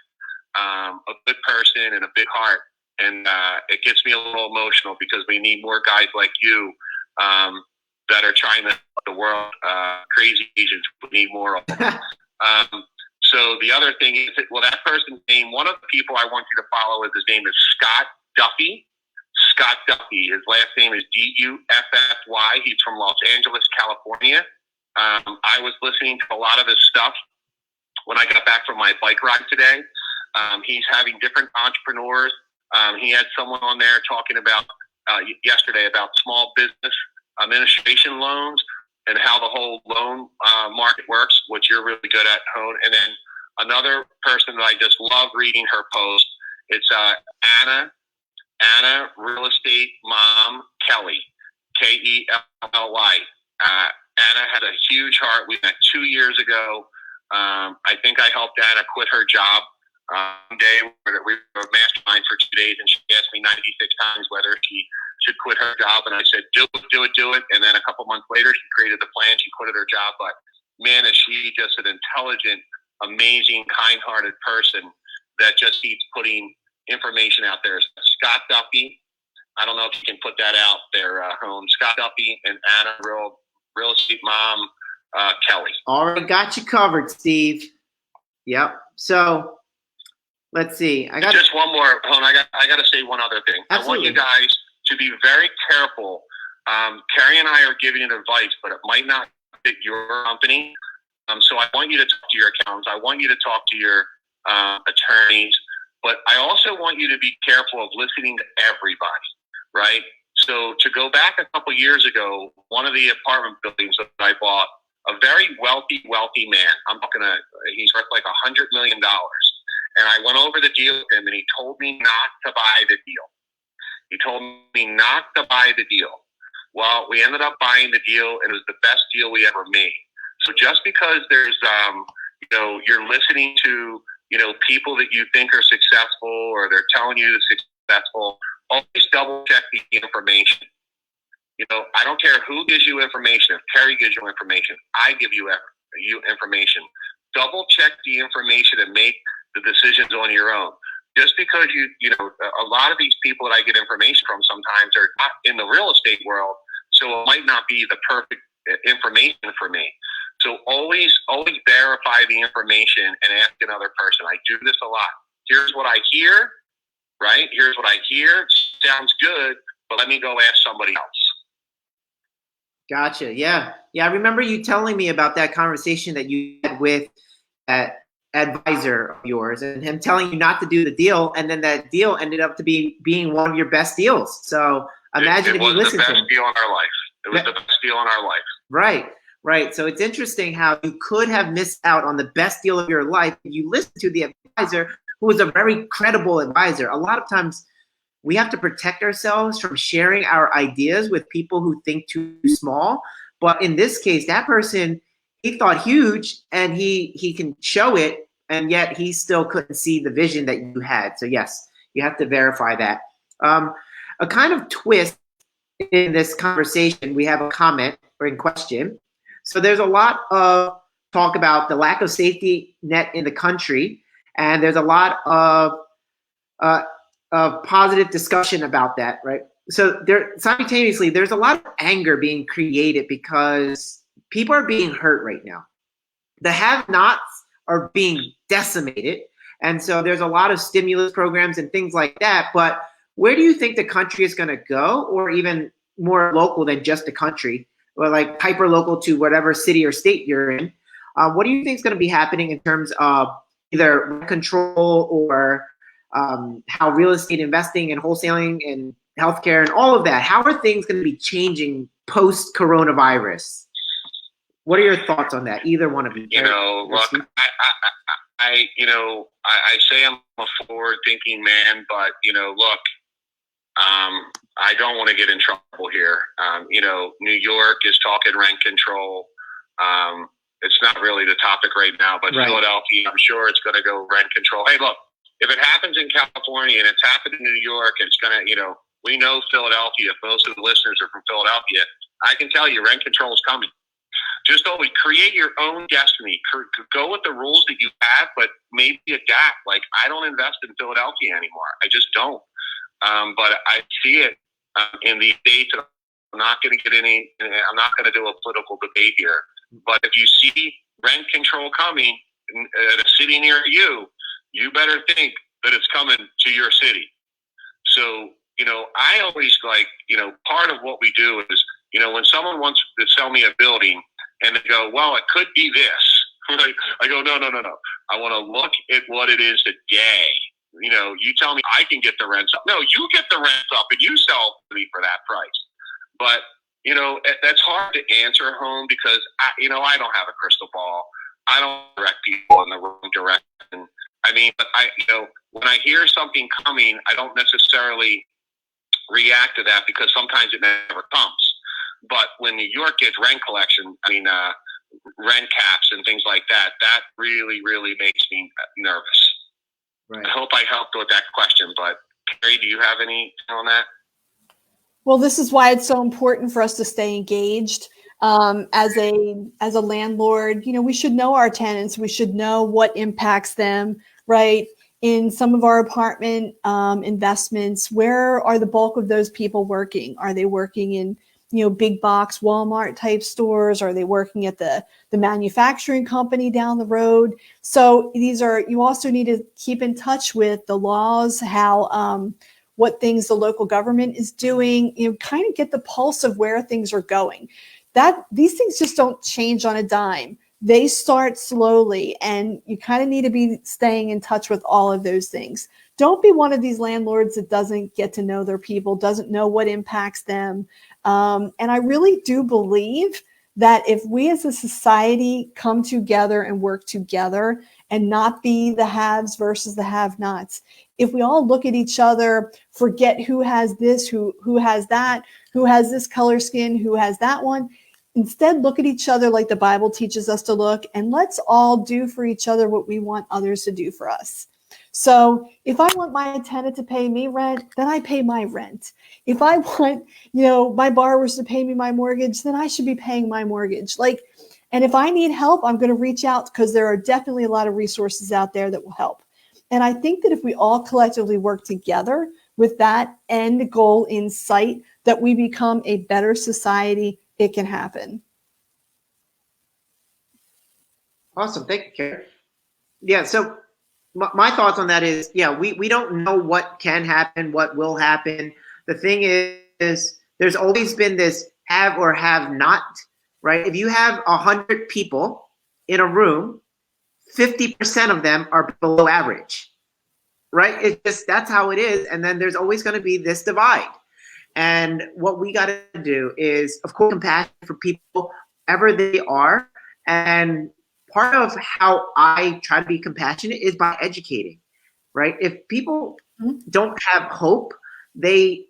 a good person, and a big heart. And it gets me a little emotional because we need more guys like you that are trying to help the world. Crazy agents, we need more of them. So the other thing is, that person's name, one of the people I want you to follow his name is Scott Duffy. Scott Duffy. His last name is Duffy. He's from Los Angeles, California. I was listening to a lot of his stuff when I got back from my bike ride today. He's having different entrepreneurs. He had someone on there talking about yesterday about small business administration loans and how the whole loan market works, which you're really good at, Hoan. And then another person that I just love reading her post, it's Anna Real Estate Mom Kelly, Kelly. Anna had a huge heart. We met 2 years ago. I think I helped Anna quit her job. One day we were mastermind for 2 days, and she asked me 96 times whether she should quit her job, and I said, do it. And then a couple months later, she created the plan. She quit her job, but man, is she just an intelligent, amazing, kind-hearted person that just keeps putting information out there. Scott Duffy, I don't know if you can put that out there, Hoan. Scott Duffy and Anna Real Estate Mom Kelly. Already got you covered, Steve. Yep. So let's see. I got just one more, Hoan. I got to say one other thing. Absolutely. I want you guys to be very careful. Kerry and I are giving you advice, but it might not fit your company. So I want you to talk to your accountants. I want you to talk to your attorneys. But I also want you to be careful of listening to everybody, right? So to go back a couple years ago, one of the apartment buildings that I bought, a very wealthy man, he's worth like $100 million. And I went over the deal with him, and he told me not to buy the deal. He told me not to buy the deal. Well, we ended up buying the deal, and it was the best deal we ever made. So just because there's, you're listening to, people that you think are successful, or they're telling you they're successful, always double check the information. I don't care who gives you information. If Kerry gives you information, I give you information. Double check the information and make the decisions on your own. Just because a lot of these people that I get information from sometimes are not in the real estate world, so it might not be the perfect information for me. So always verify the information and ask another person. I do this a lot. Here's what I hear, right? Here's what I hear. Sounds good, but let me go ask somebody else. Gotcha. Yeah. I remember you telling me about that conversation that you had with that advisor of yours, and him telling you not to do the deal, and then that deal ended up to being one of your best deals. So imagine if you listened to him. It was the best deal in our life. It was the best deal in our life. Right. So it's interesting how you could have missed out on the best deal of your life if you listened to the advisor, who was a very credible advisor. A lot of times we have to protect ourselves from sharing our ideas with people who think too small. But in this case, that person, he thought huge, and he can show it, and yet he still couldn't see the vision that you had. So yes, you have to verify that. A kind of twist in this conversation, we have a comment or in question. So there's a lot of talk about the lack of safety net in the country, and there's a lot of positive discussion about that, right? So simultaneously, there's a lot of anger being created because people are being hurt right now. The have-nots are being decimated, and so there's a lot of stimulus programs and things like that. But where do you think the country is going to go, or even more local than just the country, or like hyper local to whatever city or state you're in? What do you think is going to be happening in terms of either rent control or how real estate investing and wholesaling and healthcare and all of that? How are things going to be changing post-coronavirus? What are your thoughts on that? Either one of you. Look, I say I'm a forward-thinking man, but look, I don't want to get in trouble here. New York is talking rent control. It's not really the topic right now, but right. Philadelphia, I'm sure it's going to go rent control. Hey, look, if it happens in California and it's happened in New York, it's going to, we know Philadelphia. If most of the listeners are from Philadelphia, I can tell you rent control is coming. Just always create your own destiny. Go with the rules that you have, but maybe adapt. Like, I don't invest in Philadelphia anymore. I just don't. But I see it in these states. I'm not going to do a political debate here. But if you see rent control coming at a city near you, you better think that it's coming to your city. So, I always part of what we do is, when someone wants to sell me a building and they go, well, it could be this. I go, no. I want to look at what it is today. You tell me I can get the rents up. No, you get the rents up and you sell to me for that price. But, that's hard to answer, Home, because I don't have a crystal ball. I don't direct people in the wrong direction. But when I hear something coming, I don't necessarily react to that because sometimes it never comes. But when New York gets rent collection, rent caps and things like that, that really, really makes me nervous. Right. I hope I helped with that question, but Kerry, do you have any on that? Well, this is why it's so important for us to stay engaged. As a landlord, we should know our tenants. We should know what impacts them, right? In some of our apartment investments, where are the bulk of those people working? Are they working in, big box Walmart type stores? Are they working at the manufacturing company down the road? So you also need to keep in touch with the laws, how, what things the local government is doing, kind of get the pulse of where things are going. These things just don't change on a dime. They start slowly, and you kind of need to be staying in touch with all of those things. Don't be one of these landlords that doesn't get to know their people, doesn't know what impacts them. And I really do believe that if we as a society come together and work together and not be the haves versus the have-nots. If we all look at each other, forget who has this, who has that, who has this color skin, who has that one, instead look at each other like the Bible teaches us to look, and let's all do for each other what we want others to do for us. So if I want my tenant to pay me rent, then I pay my rent. If I want, my borrowers to pay me my mortgage, then I should be paying my mortgage. And if I need help, I'm going to reach out, because there are definitely a lot of resources out there that will help. And I think that if we all collectively work together with that end goal in sight, that we become a better society, it can happen. Awesome. Thank you, Kerry. Yeah, so my thoughts on that is, we don't know what can happen, what will happen. The thing is, there's always been this have or have not, right? If you have 100 people in a room, 50% of them are below average, right? It's just, that's how it is. And then there's always going to be this divide. And what we got to do is, of course, compassion for people wherever they are. And part of how I try to be compassionate is by educating, right? If people don't have hope, they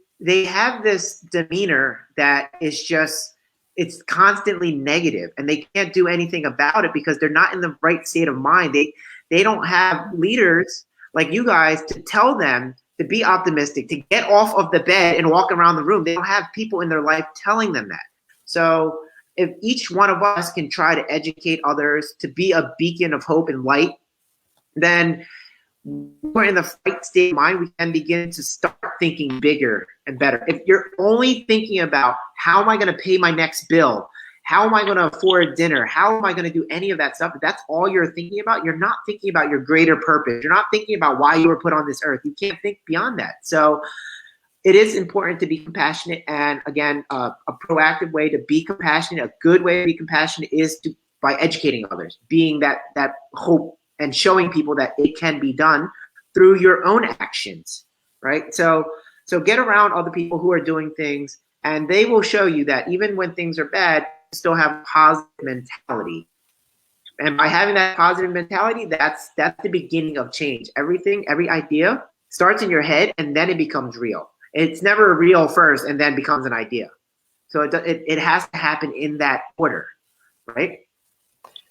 have this demeanor that is just, it's constantly negative, and they can't do anything about it because they're not in the right state of mind. They don't have leaders like you guys to tell them to be optimistic, to get off of the bed and walk around the room. They don't have people in their life telling them that. So if each one of us can try to educate others to be a beacon of hope and light, then we're in the right state of mind. We can begin to start thinking bigger and better. If you're only thinking about how am I going to pay my next bill, how am I going to afford dinner, how am I going to do any of that stuff, if that's all you're thinking about, you're not thinking about your greater purpose. You're not thinking about why you were put on this earth. You can't think beyond that. So it is important to be compassionate. And again, a proactive way to be compassionate, a good way to be compassionate is by educating others, being that hope and showing people that it can be done through your own actions, right? So get around other people who are doing things, and they will show you that even when things are bad, you still have a positive mentality. And by having that positive mentality, that's the beginning of change. Every idea starts in your head, and then it becomes real. It's never real first and then becomes an idea. So it has to happen in that order, right?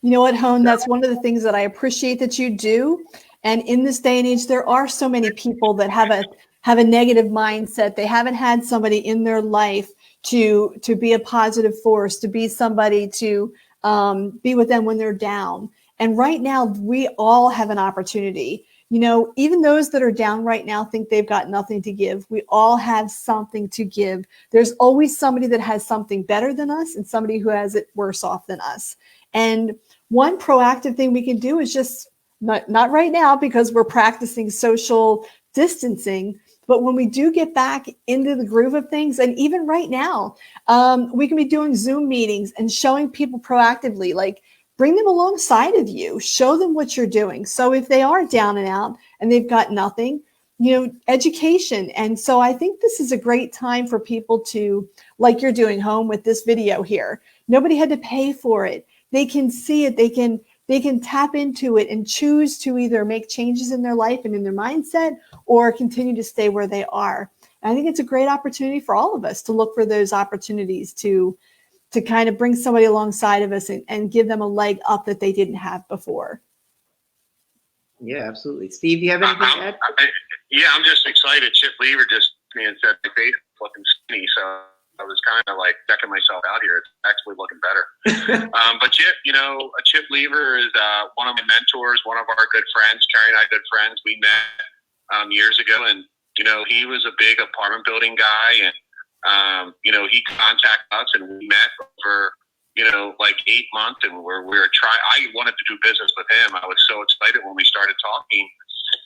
You know what, Hoan, that's one of the things that I appreciate that you do. And in this day and age, there are so many people that have a negative mindset. They haven't had somebody in their life to be a positive force, to be somebody to be with them when they're down. And right now, we all have an opportunity. Even those that are down right now think they've got nothing to give. We all have something to give. There's always somebody that has something better than us and somebody who has it worse off than us. And one proactive thing we can do is just, not right now because we're practicing social distancing, but when we do get back into the groove of things, and even right now, we can be doing Zoom meetings and showing people proactively, like, bring them alongside of you, show them what you're doing. So if they are down and out and they've got nothing, education. And so I think this is a great time for people to, like you're doing, Home, with this video here. Nobody had to pay for it. They can see it. They can tap into it and choose to either make changes in their life and in their mindset or continue to stay where they are. And I think it's a great opportunity for all of us to look for those opportunities to kind of bring somebody alongside of us and give them a leg up that they didn't have before. Yeah, absolutely. Steve, do you have anything to add? I'm just excited. Chip Lever just me and said my face is looking skinny, so I was kind of like checking myself out here. It's actually looking better. But Chip, Chip Lever is one of my mentors, one of our good friends. Kerry and I are good friends. We met years ago, and he was a big apartment building guy, and he contacted us, and we met for like 8 months, and we were trying. I wanted to do business with him. I was so excited when we started talking,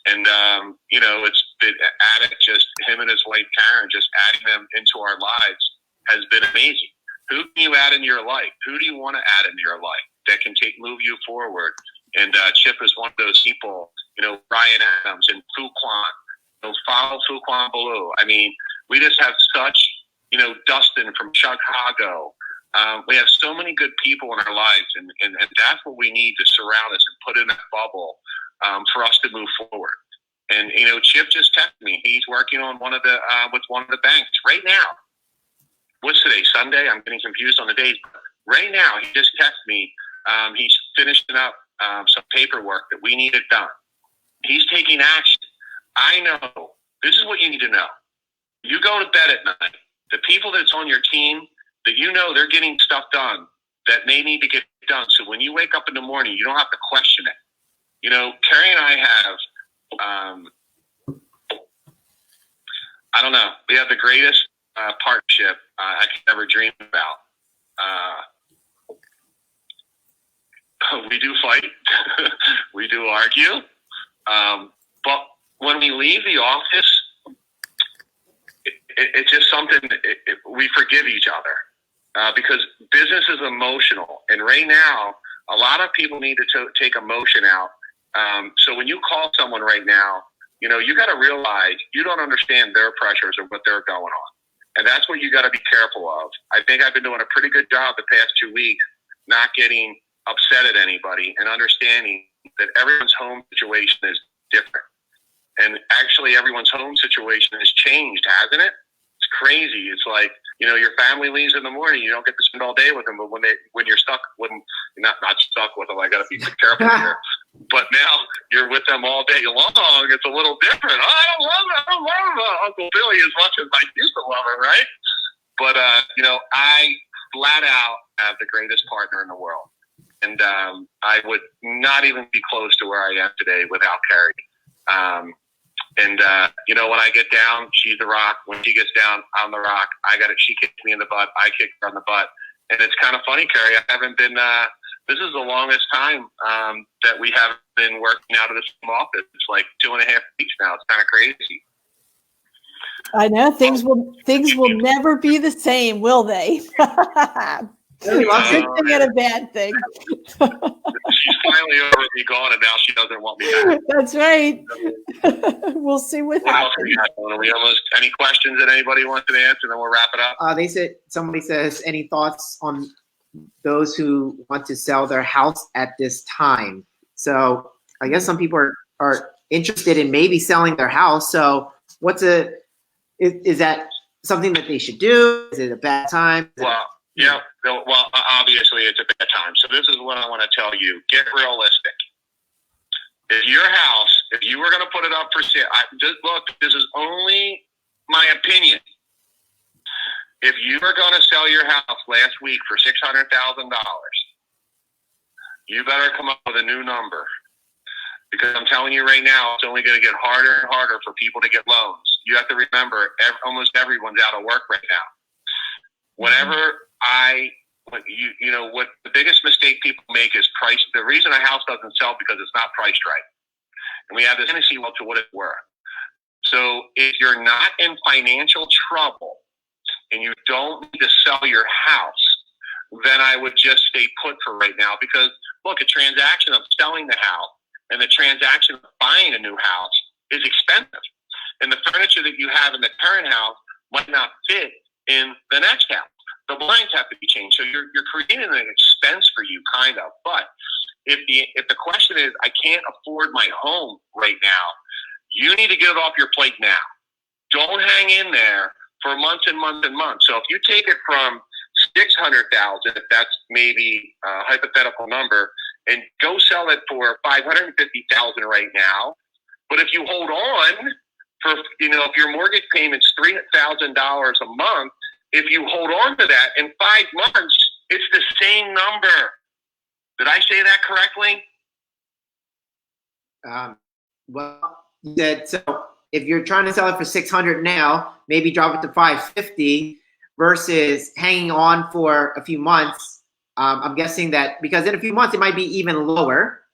and it's been added, just him and his wife Karen, just adding them into our lives has been amazing. Who can you add into your life? Who do you want to add into your life that can move you forward? And Chip is one of those people. Ryan Adams and Fu Quan. Follow Fu Quan Baloo. I mean, we just have such. Dustin from Chicago. We have so many good people in our lives, and that's what we need to surround us and put in that bubble for us to move forward. And Chip just texted me. He's working on with one of the banks right now. What's today? Sunday? I'm getting confused on the days. Right now, he just texted me. He's finishing up some paperwork that we needed done. He's taking action. I know. This is what you need to know. You go to bed at night. The people that's on your team, that they're getting stuff done that they need to get done. So when you wake up in the morning, you don't have to question it. Kerry and I have, I don't know, we have the greatest partnership I could ever dream about. We do fight. We do argue. But when we leave the office, it's just something, we forgive each other because business is emotional. And right now, a lot of people need to take emotion out. So when you call someone right now, you got to realize you don't understand their pressures or what they're going on. And that's what you got to be careful of. I think I've been doing a pretty good job the past 2 weeks, not getting upset at anybody and understanding that everyone's home situation is different. And actually everyone's home situation has changed, hasn't it? It's crazy. It's like, your family leaves in the morning, you don't get to spend all day with them, but when you're stuck with them, not stuck with them, I got to be careful here. But now you're with them all day long. It's a little different. Oh, I don't love Uncle Billy as much as I used to love him, right? But, I flat out have the greatest partner in the world. And I would not even be close to where I am today without Kerry. When I get down, she's the rock. When she gets down, I'm the rock. She kicks me in the butt. I kick her in the butt. And it's kind of funny, Kerry. I haven't been, this is the longest time that we haven't been working out of the same office. It's like 2.5 weeks now. It's kind of crazy. I know things will never be the same, will they? Really loves it. Good thing and a bad thing. She's finally over me gone, and now she doesn't want me back. That's right. We'll see what happens. Are we almost any questions that anybody wants to answer, then we'll wrap it up? Somebody says, any thoughts on those who want to sell their house at this time? So I guess some people are interested in maybe selling their house. So is that something that they should do? Is it a bad time? Well, yeah. Well, obviously it's a bad time. So this is what I want to tell you. Get realistic. If your house, if you were going to put it up for sale, look, this is only my opinion. If you were going to sell your house last week for $600,000, you better come up with a new number. Because I'm telling you right now, it's only going to get harder and harder for people to get loans. You have to remember, almost everyone's out of work right now. Whenever what the biggest mistake people make is price. The reason a house doesn't sell because it's not priced right. And we have this tendency to what it's worth. So if you're not in financial trouble and you don't need to sell your house, then I would just stay put for right now. Because look, a transaction of selling the house and the transaction of buying a new house is expensive. And the furniture that you have in the current house might not fit in the next house. The blinds have to be changed. So you're creating an expense for you, kind of. But if the question is, I can't afford my home right now, you need to get it off your plate now. Don't hang in there for months and months and months. So if you take it from $600,000, if that's maybe a hypothetical number, and go sell it for $550,000 right now. But if you hold on for, if your mortgage payment's $3,000 a month, if you hold on to that in 5 months, it's the same number. Did I say that correctly? Well, you said, so if you're trying to sell it for 600 now, maybe drop it to 550 versus hanging on for a few months. I'm guessing that because in a few months it might be even lower.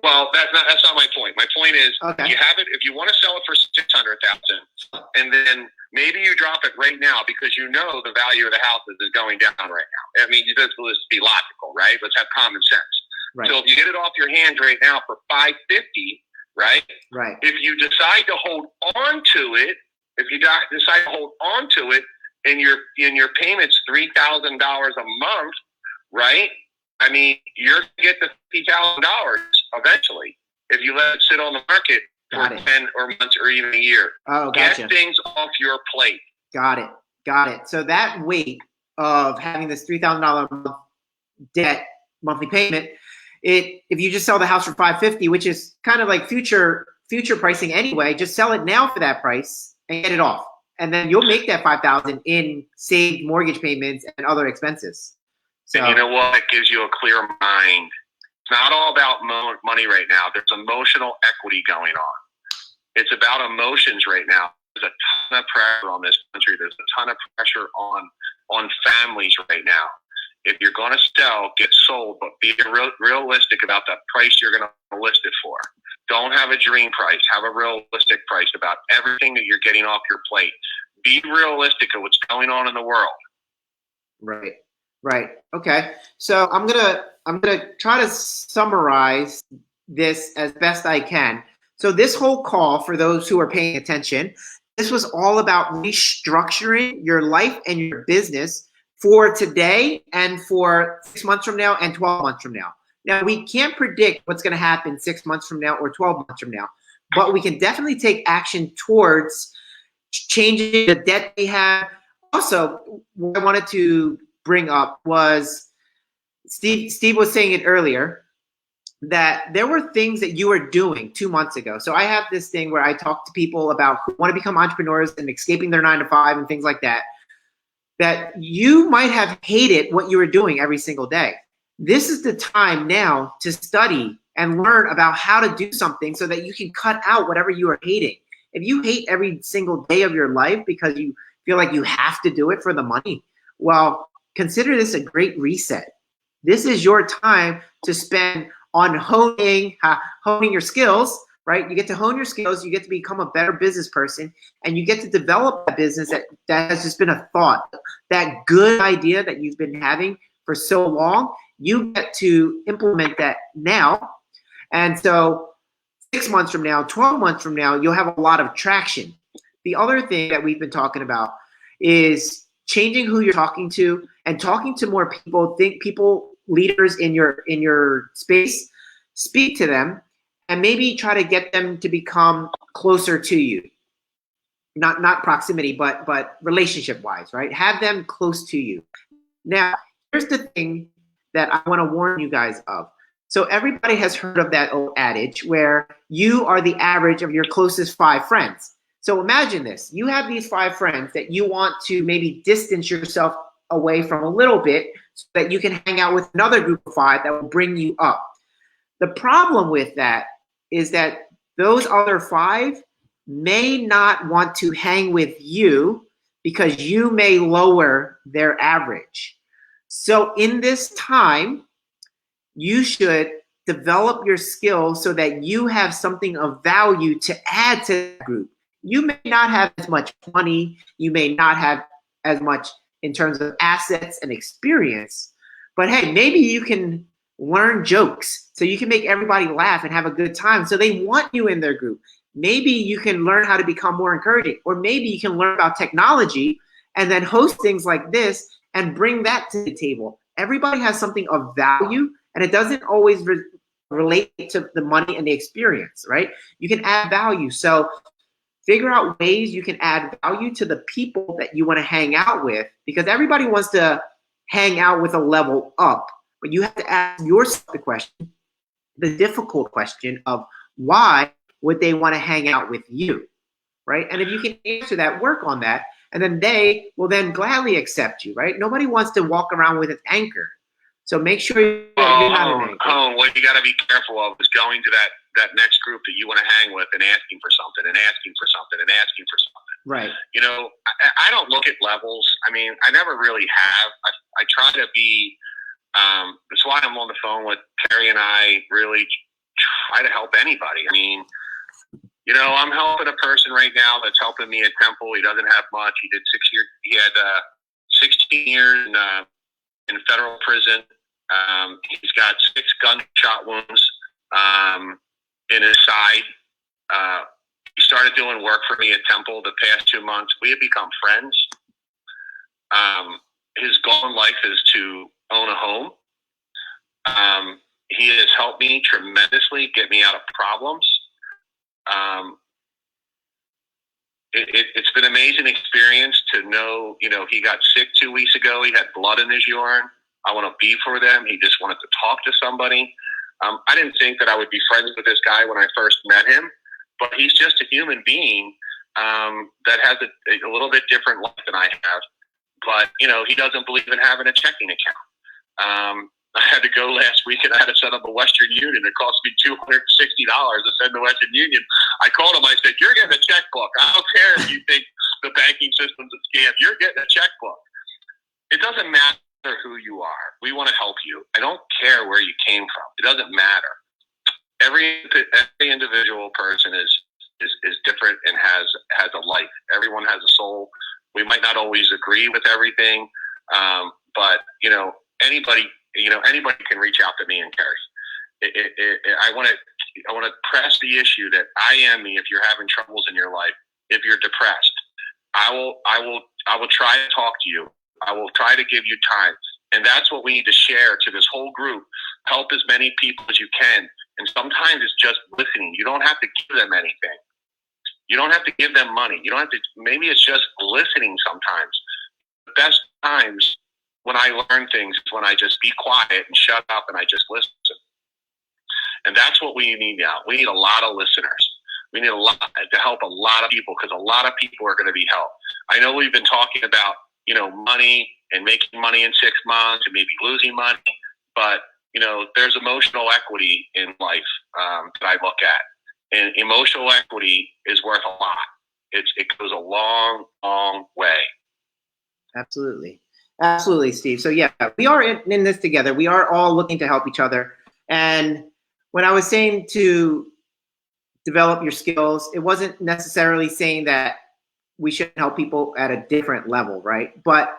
Well, that's not my point. My point is, okay, you have it. If you want to sell it for $600,000, and then maybe you drop it right now because you know the value of the house is going down right now. I mean, let's be logical, right? Let's have common sense. Right. So if you get it off your hands right now for $550, right? Right. If you decide to hold on to it, and your payment's $3,000 a month, right? I mean, you're gonna get the $50,000 eventually if you let it sit on the market for 10 or months or even a year. Oh, gotcha. Get things off your plate. Got it. So that weight of having this $3,000 a month debt monthly payment, if you just sell the house for $550,000, which is kind of like future pricing anyway, just sell it now for that price and get it off, and then you'll make that $5,000 in saved mortgage payments and other expenses. So, and you know what? It gives you a clear mind. It's not all about money right now. There's emotional equity going on. It's about emotions right now. There's a ton of pressure on this country. There's a ton of pressure on families right now. If you're going to sell, get sold, but be realistic about the price you're going to list it for. Don't have a dream price. Have a realistic price about everything that you're getting off your plate. Be realistic of what's going on in the world. Right. Okay. So I'm gonna try to summarize this as best I can. So this whole call, for those who are paying attention, this was all about restructuring your life and your business for today and for 6 months from now and 12 months from now. Now, we can't predict what's going to happen 6 months from now or 12 months from now, but we can definitely take action towards changing the debt we have. Also, what I wanted to bring up was Steve was saying it earlier, that there were things that you were doing 2 months ago. So I have this thing where I talk to people about who want to become entrepreneurs and escaping their 9 to 5 and things like that, that you might have hated what you were doing every single day. This is the time now to study and learn about how to do something so that you can cut out whatever you are hating. If you hate every single day of your life because you feel like you have to do it for the money, well, consider this a great reset. This is your time to spend on honing your skills, right? You get to hone your skills, you get to become a better business person, and you get to develop a business that has just been a thought, that good idea that you've been having for so long. You get to implement that now. And so 6 months from now, 12 months from now, you'll have a lot of traction. The other thing that we've been talking about is changing who you're talking to and talking to more people. Think people, leaders in your space, speak to them and maybe try to get them to become closer to you. Not proximity, but relationship wise, right? Have them close to you. Now, here's the thing that I want to warn you guys of. So everybody has heard of that old adage where you are the average of your closest 5 friends. So imagine this. You have these 5 friends that you want to maybe distance yourself away from a little bit so that you can hang out with another group of 5 that will bring you up. The problem with that is that those other 5 may not want to hang with you because you may lower their average. So in this time, you should develop your skills so that you have something of value to add to that group. You may not have as much money, you may not have as much in terms of assets and experience, but hey, maybe you can learn jokes so you can make everybody laugh and have a good time so they want you in their group. Maybe you can learn how to become more encouraging, or maybe you can learn about technology and then host things like this and bring that to the table. Everybody has something of value, and it doesn't always relate to the money and the experience, right? You can add value. So figure out ways you can add value to the people that you want to hang out with, because everybody wants to hang out with a level up. But you have to ask yourself the question, the difficult question of why would they want to hang out with you, right? And if you can answer that, work on that, and then they will then gladly accept you, right? Nobody wants to walk around with an anchor. So make sure you're not an anchor. What you got to be careful of is going to that next group that you want to hang with and asking for something and asking for something and asking for something. Right. You know, I don't look at levels. I mean, I never really have. I try to be, that's why I'm on the phone with Kerry, and I really try to help anybody. I mean, you know, I'm helping a person right now that's helping me at Temple. He doesn't have much. He did 6 years. He had 16 years in federal prison. He's got 6 gunshot wounds in his side. He started doing work for me at Temple the past 2 months. We have become friends. his goal in life is to own a home. He has helped me tremendously get me out of problems. It's been an amazing experience to know, he got sick 2 weeks ago. He had blood in his urine. I want to be for them. He just wanted to talk to somebody. I didn't think that I would be friends with this guy when I first met him, but he's just a human being that has a little bit different life than I have. But, he doesn't believe in having a checking account. I had to go last week and I had to set up a Western Union. It cost me $260 to send to Western Union. I called him. I said, "You're getting a checkbook. I don't care if you think the banking system's a scam. You're getting a checkbook." It doesn't matter who you are. We want to help you. I don't care where you came from. It doesn't matter. Every individual person is different and has a life. Everyone has a soul. We might not always agree with everything, but anybody can reach out to me and Kerry. I want to press the issue that I am me. If you're having troubles in your life, if you're depressed, I will try to talk to you. I will try to give you time, and that's what we need to share to this whole group. Help as many people as you can, and sometimes it's just listening. You don't have to give them anything. You don't have to give them money. You don't have to. Maybe it's just listening. Sometimes the best times when I learn things is when I just be quiet and shut up and I just listen. And that's what we need now. We need a lot of listeners. We need a lot to help a lot of people, because a lot of people are going to be helped. I know we've been talking about, money and making money in 6 months and maybe losing money, but, there's emotional equity in life that I look at. And emotional equity is worth a lot. It goes a long, long way. Absolutely. Absolutely, Steve. So yeah, we are in this together. We are all looking to help each other. And when I was saying to develop your skills, it wasn't necessarily saying that we should help people at a different level, right? But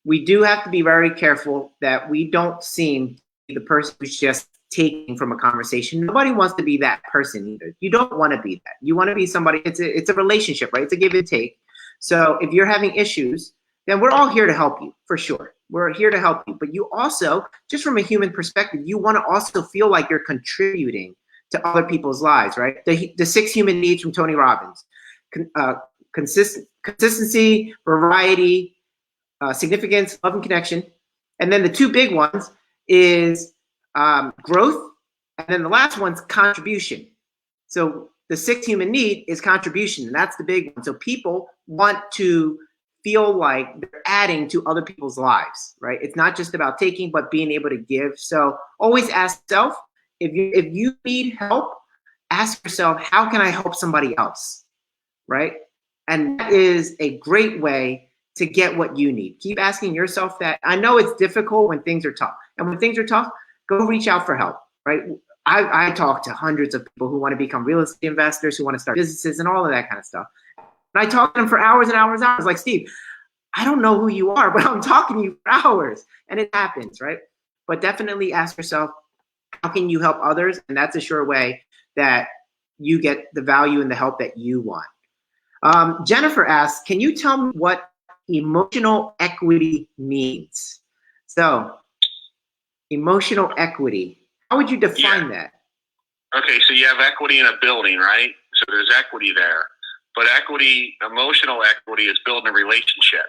we do have to be very careful that we don't seem to be the person who's just taking from a conversation. Nobody wants to be that person either. You don't want to be that. You want to be somebody. It's a relationship, right? It's a give and take. So if you're having issues, then we're all here to help you, for sure. We're here to help you. But you also, just from a human perspective, you want to also feel like you're contributing to other people's lives, right? The 6 human needs from Tony Robbins: consistency, variety, significance, love, and connection. And then the 2 big ones is growth, and then the last one's contribution. So the 6th human need is contribution, and that's the big one. So people want to feel like they're adding to other people's lives, right? It's not just about taking, but being able to give. So always ask yourself, if you need help, ask yourself, how can I help somebody else, right? And that is a great way to get what you need. Keep asking yourself that. I know it's difficult when things are tough. And when things are tough, go reach out for help, right? I talk to hundreds of people who want to become real estate investors, who want to start businesses and all of that kind of stuff. And I talk to them for hours and hours and hours. Like, Steve, I don't know who you are, but I'm talking to you for hours. And it happens, right? But definitely ask yourself, how can you help others? And that's a sure way that you get the value and the help that you want. Jennifer asks, can you tell me what emotional equity means? So, emotional equity, how would you define that? Okay, so you have equity in a building, right? So there's equity there. But emotional equity is building a relationship.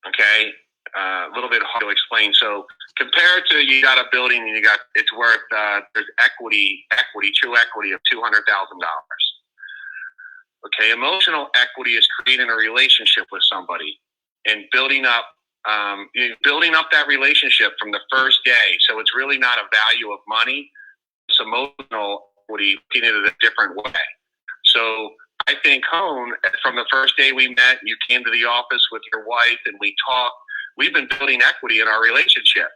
Okay? A little bit hard to explain. So compared to, you got a building and it's worth, there's true equity of $200,000. Okay, emotional equity is creating a relationship with somebody and building up that relationship from the first day. So it's really not a value of money. It's emotional equity, looking at it a different way. So I think, Hoan, from the first day we met, you came to the office with your wife and we talked. We've been building equity in our relationship.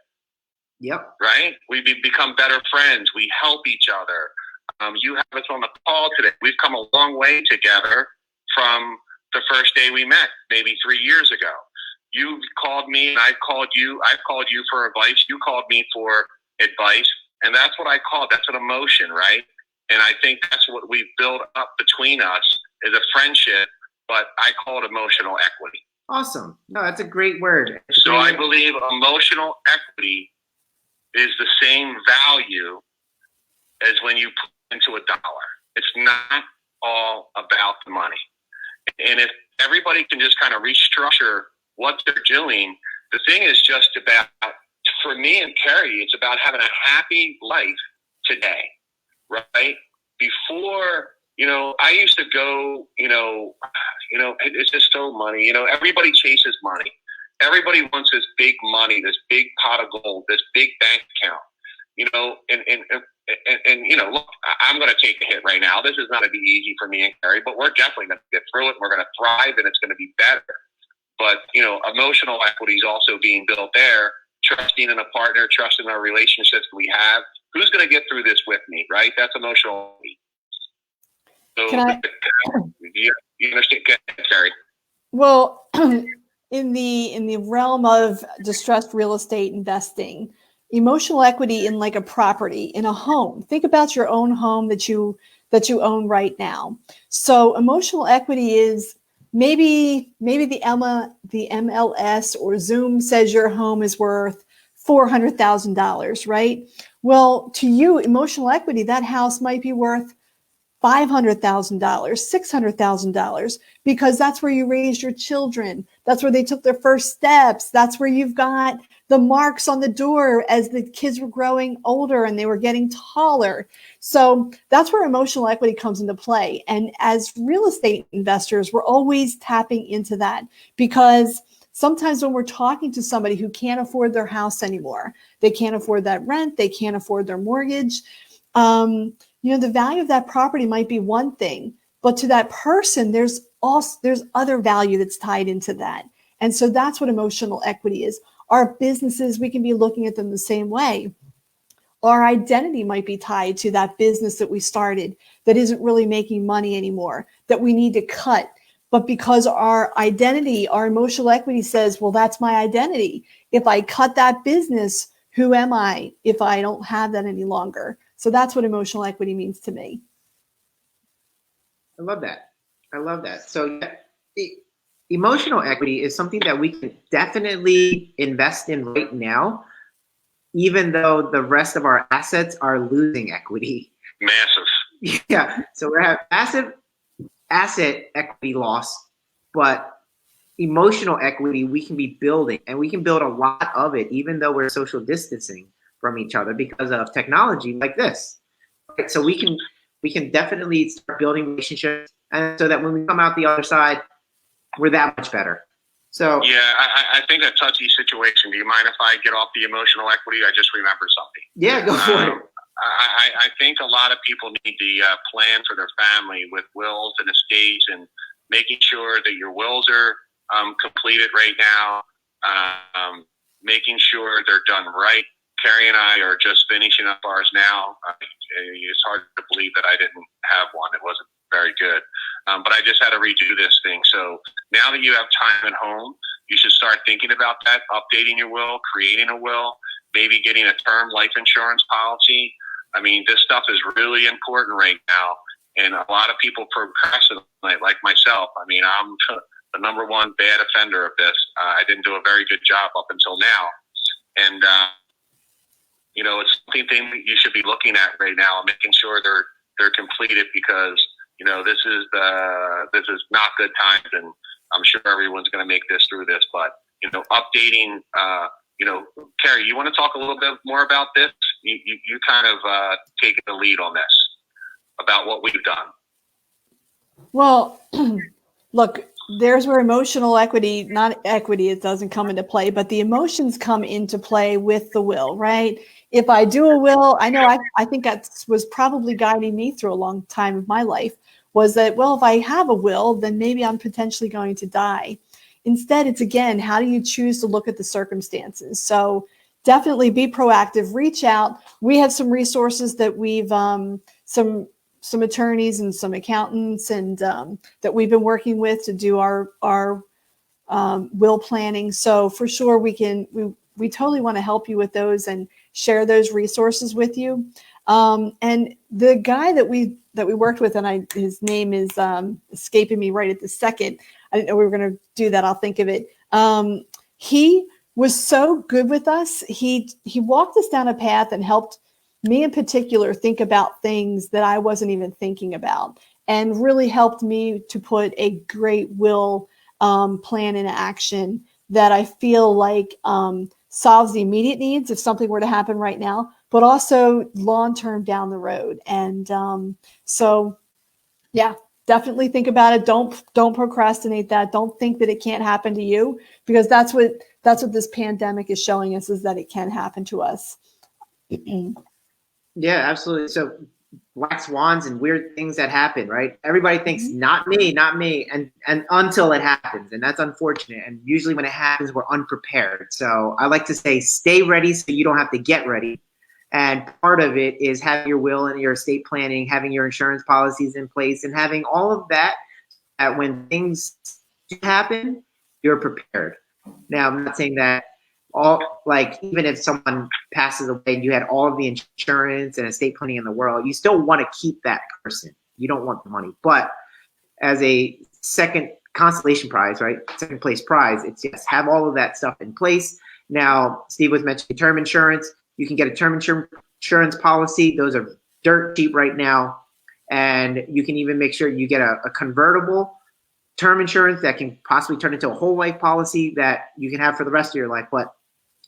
Yep. Right? We've become better friends. We help each other. You have us on the call today. We've come a long way together from the first day we met, maybe 3 years ago. You called me and I've called you. I've called you for advice. You called me for advice. And that's what I call, that's an emotion, right? And I think that's what we've built up between us is a friendship, but I call it emotional equity. Awesome. No, that's a great word. So I believe emotional equity is the same value as when you put into a dollar. It's not all about the money. And if everybody can just kind of restructure what they're doing, the thing is just about, for me and Kerry, it's about having a happy life today, right? Before, I used to go, it's just so money. Everybody chases money. Everybody wants this big money, this big pot of gold, this big bank account, and look, I'm going to take a hit right now. This is not going to be easy for me and Kerry, but we're definitely going to get through it. We're going to thrive, and it's going to be better. But, emotional equity is also being built there, trusting in a partner, trusting our relationships we have. Who's going to get through this with me, right? That's emotional equity. So, you understand, Kerry? Well, in the realm of distressed real estate investing, emotional equity in like a property, in a home. Think about your own home that you own right now. So emotional equity is maybe the MLS or Zoom says your home is worth $400,000, right? Well, to you, emotional equity, that house might be worth $500,000, $600,000, because that's where you raised your children. That's where they took their first steps. That's where you've got the marks on the door as the kids were growing older and they were getting taller. So that's where emotional equity comes into play. And as real estate investors, we're always tapping into that, because sometimes when we're talking to somebody who can't afford their house anymore, they can't afford that rent, they can't afford their mortgage, the value of that property might be one thing, but to that person, there's other value that's tied into that. And so that's what emotional equity is. Our businesses, we can be looking at them the same way. Our identity might be tied to that business that we started that isn't really making money anymore, that we need to cut. But because our identity, our emotional equity says, well, that's my identity. If I cut that business, who am I if I don't have that any longer? So that's what emotional equity means to me. I love that. So emotional equity is something that we can definitely invest in right now, even though the rest of our assets are losing equity. Massive. Yeah. So we're having massive asset equity loss, but emotional equity we can be building, and we can build a lot of it, even though we're social distancing from each other because of technology like this. Right? So we can definitely start building relationships, and so that when we come out the other side, we're that much better. So yeah, I think a touchy situation. Do you mind if I get off the emotional equity? I just remembered something. Yeah, go for it. I think a lot of people need to plan for their family with wills and estates, and making sure that your wills are completed right now, making sure they're done right. Kerry and I are just finishing up ours now. It's hard to believe that I didn't have one. It wasn't very good. But I just had to redo this thing. So now that you have time at home, you should start thinking about that, updating your will, creating a will, maybe getting a term life insurance policy. I mean, this stuff is really important right now. And a lot of people procrastinate, like myself. I mean, I'm the number one bad offender of this. I didn't do a very good job up until now. And, it's something that you should be looking at right now and making sure they're completed, because, this is not good times, and I'm sure everyone's going to make this through this, but, updating, Kerry, you want to talk a little bit more about this? You kind of taken the lead on this, about what we've done. Well, look, there's where emotional equity, not equity, it doesn't come into play, but the emotions come into play with the will, right? If I do a will, I know I think that was probably guiding me through a long time of my life, was that, well, if I have a will, then maybe I'm potentially going to die. Instead, it's, again, how do you choose to look at the circumstances? So definitely be proactive, reach out. We have some resources that we've, some attorneys and some accountants and that we've been working with to do our will planning. So for sure, we totally want to help you with those and share those resources with you. And the guy that we worked with, and his name is escaping me right at the second. I didn't know we were going to do that. I'll think of it. He was so good with us. He walked us down a path and helped me in particular think about things that I wasn't even thinking about, and really helped me to put a great will plan into action that I feel like solves the immediate needs if something were to happen right now, but also long-term down the road. And so, yeah, definitely think about it. Don't procrastinate that. Don't think that it can't happen to you, because that's what this pandemic is showing us, is that it can happen to us. Yeah, absolutely. So black swans and weird things that happen, right? Everybody thinks not me, and until it happens, and that's unfortunate. And usually when it happens, we're unprepared. So I like to say, stay ready so you don't have to get ready. And part of it is having your will and your estate planning, having your insurance policies in place, and having all of that when things do happen, you're prepared. Now, I'm not saying that even if someone passes away and you had all of the insurance and estate planning in the world, you still want to keep that person. You don't want the money. But as a second consolation prize, right? Second place prize, it's have all of that stuff in place. Now, Steve was mentioning term insurance. You can get a term insurance policy. Those are dirt cheap right now. And you can even make sure you get a convertible term insurance that can possibly turn into a whole life policy that you can have for the rest of your life. But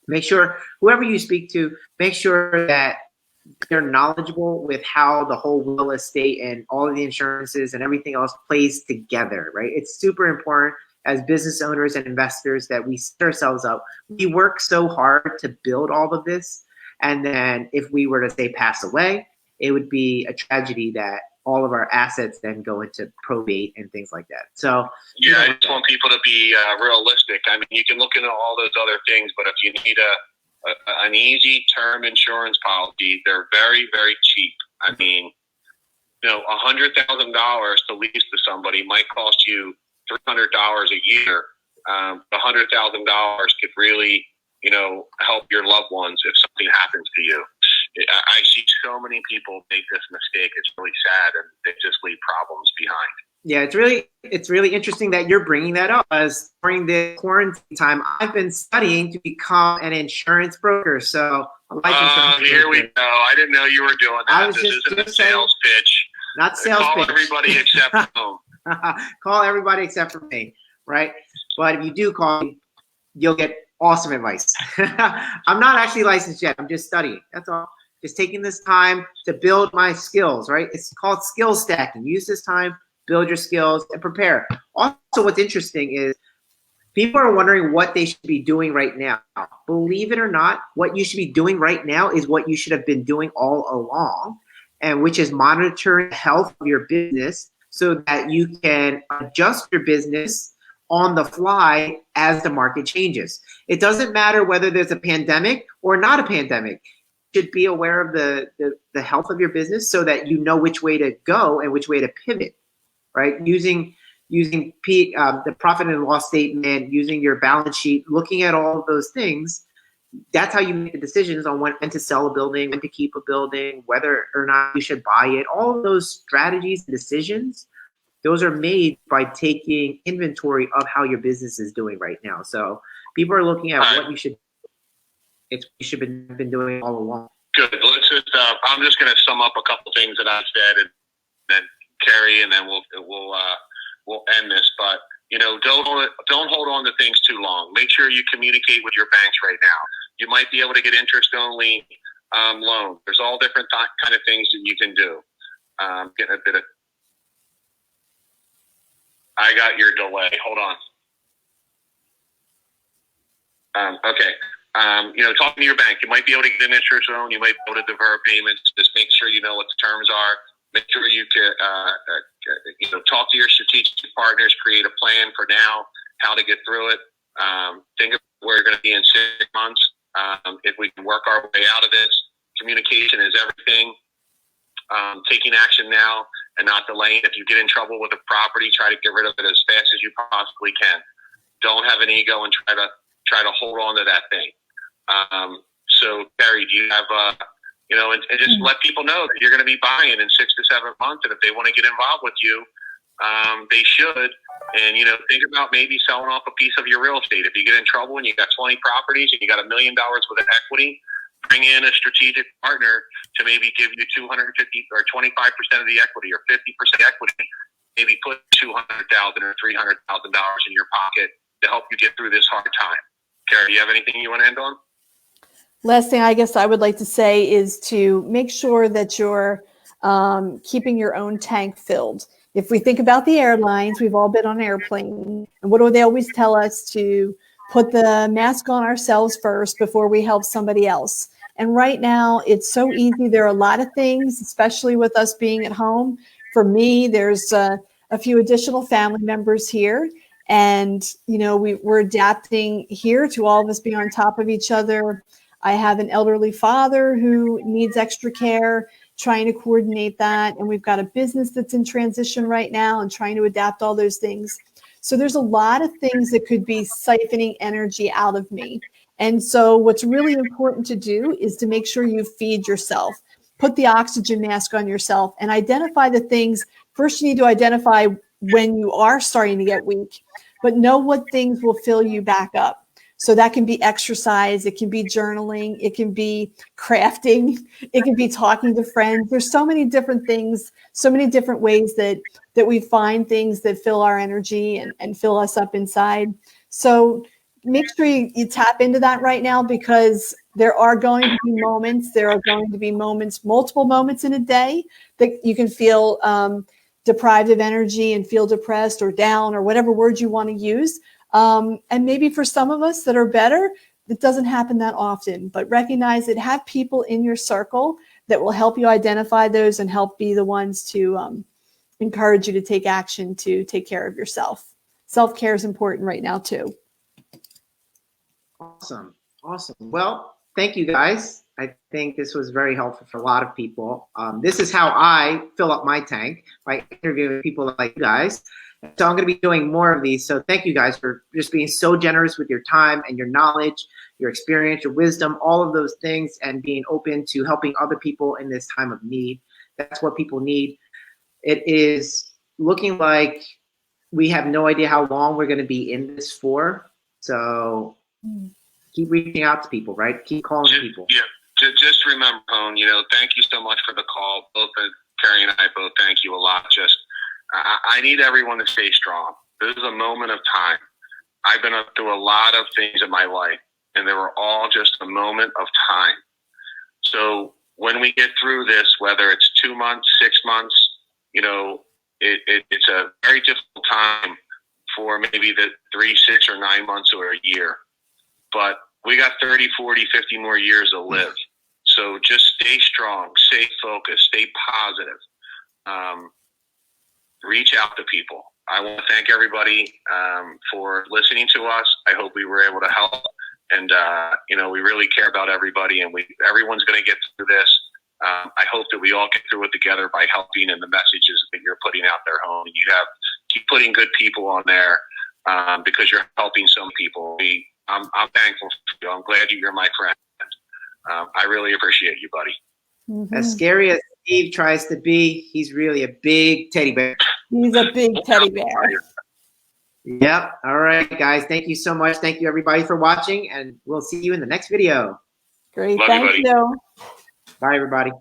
make sure whoever you speak to, make sure that they're knowledgeable with how the whole will, estate, and all of the insurances and everything else plays together, right? It's super important as business owners and investors that we set ourselves up. We work so hard to build all of this. And then if we were to, say, pass away, it would be a tragedy that all of our assets then go into probate and things like that. So yeah, I just want people to be realistic. I mean, you can look into all those other things, but if you need an easy term insurance policy, they're very, very cheap. I mean, $100,000 to lease to somebody might cost you $300 a year. $100,000 could really, help your loved ones if something happens to you. I see so many people make this mistake. It's really sad, and they just leave problems behind. Yeah, it's really interesting that you're bringing that up. As during the quarantine time, I've been studying to become an insurance broker. So a life insurance here we go. I didn't know you were doing that. This isn't a sales pitch. Not sales pitch. Call everybody except home. Call everybody except for me, right? But if you do call me, you'll get awesome advice. I'm not actually licensed yet. I'm just studying. That's all. Just taking this time to build my skills, right? It's called skill stacking. Use this time, build your skills, and prepare. Also, what's interesting is people are wondering what they should be doing right now. Believe it or not, what you should be doing right now is what you should have been doing all along, and which is monitoring the health of your business so that you can adjust your business on the fly as the market changes. It doesn't matter whether there's a pandemic or not a pandemic. Should be aware of the health of your business so that you know which way to go and which way to pivot, right? Using the profit and loss statement, using your balance sheet, looking at all of those things. That's how you make the decisions on when to sell a building, when to keep a building, whether or not you should buy it. All of those strategies and decisions, those are made by taking inventory of how your business is doing right now. So people are looking at what you should. It's what you should have been doing all along. Good. Let's just. I'm just going to sum up a couple things that I've said, and then Kerry, and then we'll end this. But don't hold on to things too long. Make sure you communicate with your banks right now. You might be able to get interest only loan. There's all different kind of things that you can do. Getting a bit of. I got your delay. Hold on. Okay. Talking to your bank, you might be able to get an interest loan. You might be able to defer payments. Just make sure you know what the terms are. Make sure you can, talk to your strategic partners. Create a plan for now, how to get through it. Think of where you're going to be in 6 months. If we can work our way out of this, communication is everything. Taking action now and not delaying. If you get in trouble with a property, try to get rid of it as fast as you possibly can. Don't have an ego and try to hold on to that thing. So, Kerry, do you have, and just let people know that you're going to be buying in 6 to 7 months, and if they want to get involved with you, they should. And, think about maybe selling off a piece of your real estate. If you get in trouble and you got 20 properties and you got $1 million worth of equity, bring in a strategic partner to maybe give you 250 or 25% of the equity or 50% equity. Maybe put $200,000 or $300,000 in your pocket to help you get through this hard time. Carrie, do you have anything you want to end on? Last thing I guess I would like to say is to make sure that you're keeping your own tank filled. If we think about the airlines, we've all been on airplanes. And what do they always tell us? To put the mask on ourselves first before we help somebody else. And right now, it's so easy. There are a lot of things, especially with us being at home. For me, there's a few additional family members here. And, we're adapting here to all of us being on top of each other. I have an elderly father who needs extra care, trying to coordinate that. And we've got a business that's in transition right now and trying to adapt all those things. So there's a lot of things that could be siphoning energy out of me. And so what's really important to do is to make sure you feed yourself. Put the oxygen mask on yourself and identify the things. First, you need to identify when you are starting to get weak, but know what things will fill you back up. So that can be exercise, it can be journaling, it can be crafting, it can be talking to friends. There's so many different things, so many different ways that we find things that fill our energy and fill us up inside. So make sure you tap into that right now, because there are going to be moments, multiple moments in a day that you can feel deprived of energy and feel depressed or down or whatever word you want to use. And maybe for some of us that are better, it doesn't happen that often, but recognize it. Have people in your circle that will help you identify those and help be the ones to encourage you to take action to take care of yourself. Self-care is important right now too. Awesome. Well, thank you guys. I think this was very helpful for a lot of people. This is how I fill up my tank, by interviewing people like you guys. So I'm going to be doing more of these. So thank you guys for just being so generous with your time and your knowledge, your experience, your wisdom, all of those things, and being open to helping other people in this time of need. That's what people need. It is looking like we have no idea how long we're going to be in this for. So keep reaching out to people, right? Keep calling people. Yeah. Just remember, Hoan, thank you so much for the call. Both Carrie and I both thank you a lot. I need everyone to stay strong. This is a moment of time. I've been through a lot of things in my life, and they were all just a moment of time. So when we get through this, whether it's 2 months, 6 months, it's a very difficult time for maybe the 3, 6, or 9 months or a year. But we got 30, 40, 50 more years to live. So just stay strong, stay focused, stay positive. Reach out to people. I want to thank everybody for listening to us. I hope we were able to help. And, we really care about everybody, and everyone's going to get through this. I hope that we all get through it together by helping in the messages that you're putting out there, Hoan. Keep putting good people on there because you're helping some people. I'm thankful for you. I'm glad you're my friend. I really appreciate you, buddy. Mm-hmm. As scary as Steve tries to be, he's really a big teddy bear. He's a big teddy bear. Yep. All right, guys. Thank you so much. Thank you, everybody, for watching, and we'll see you in the next video. Great. Love Thank you. you. Bye, everybody.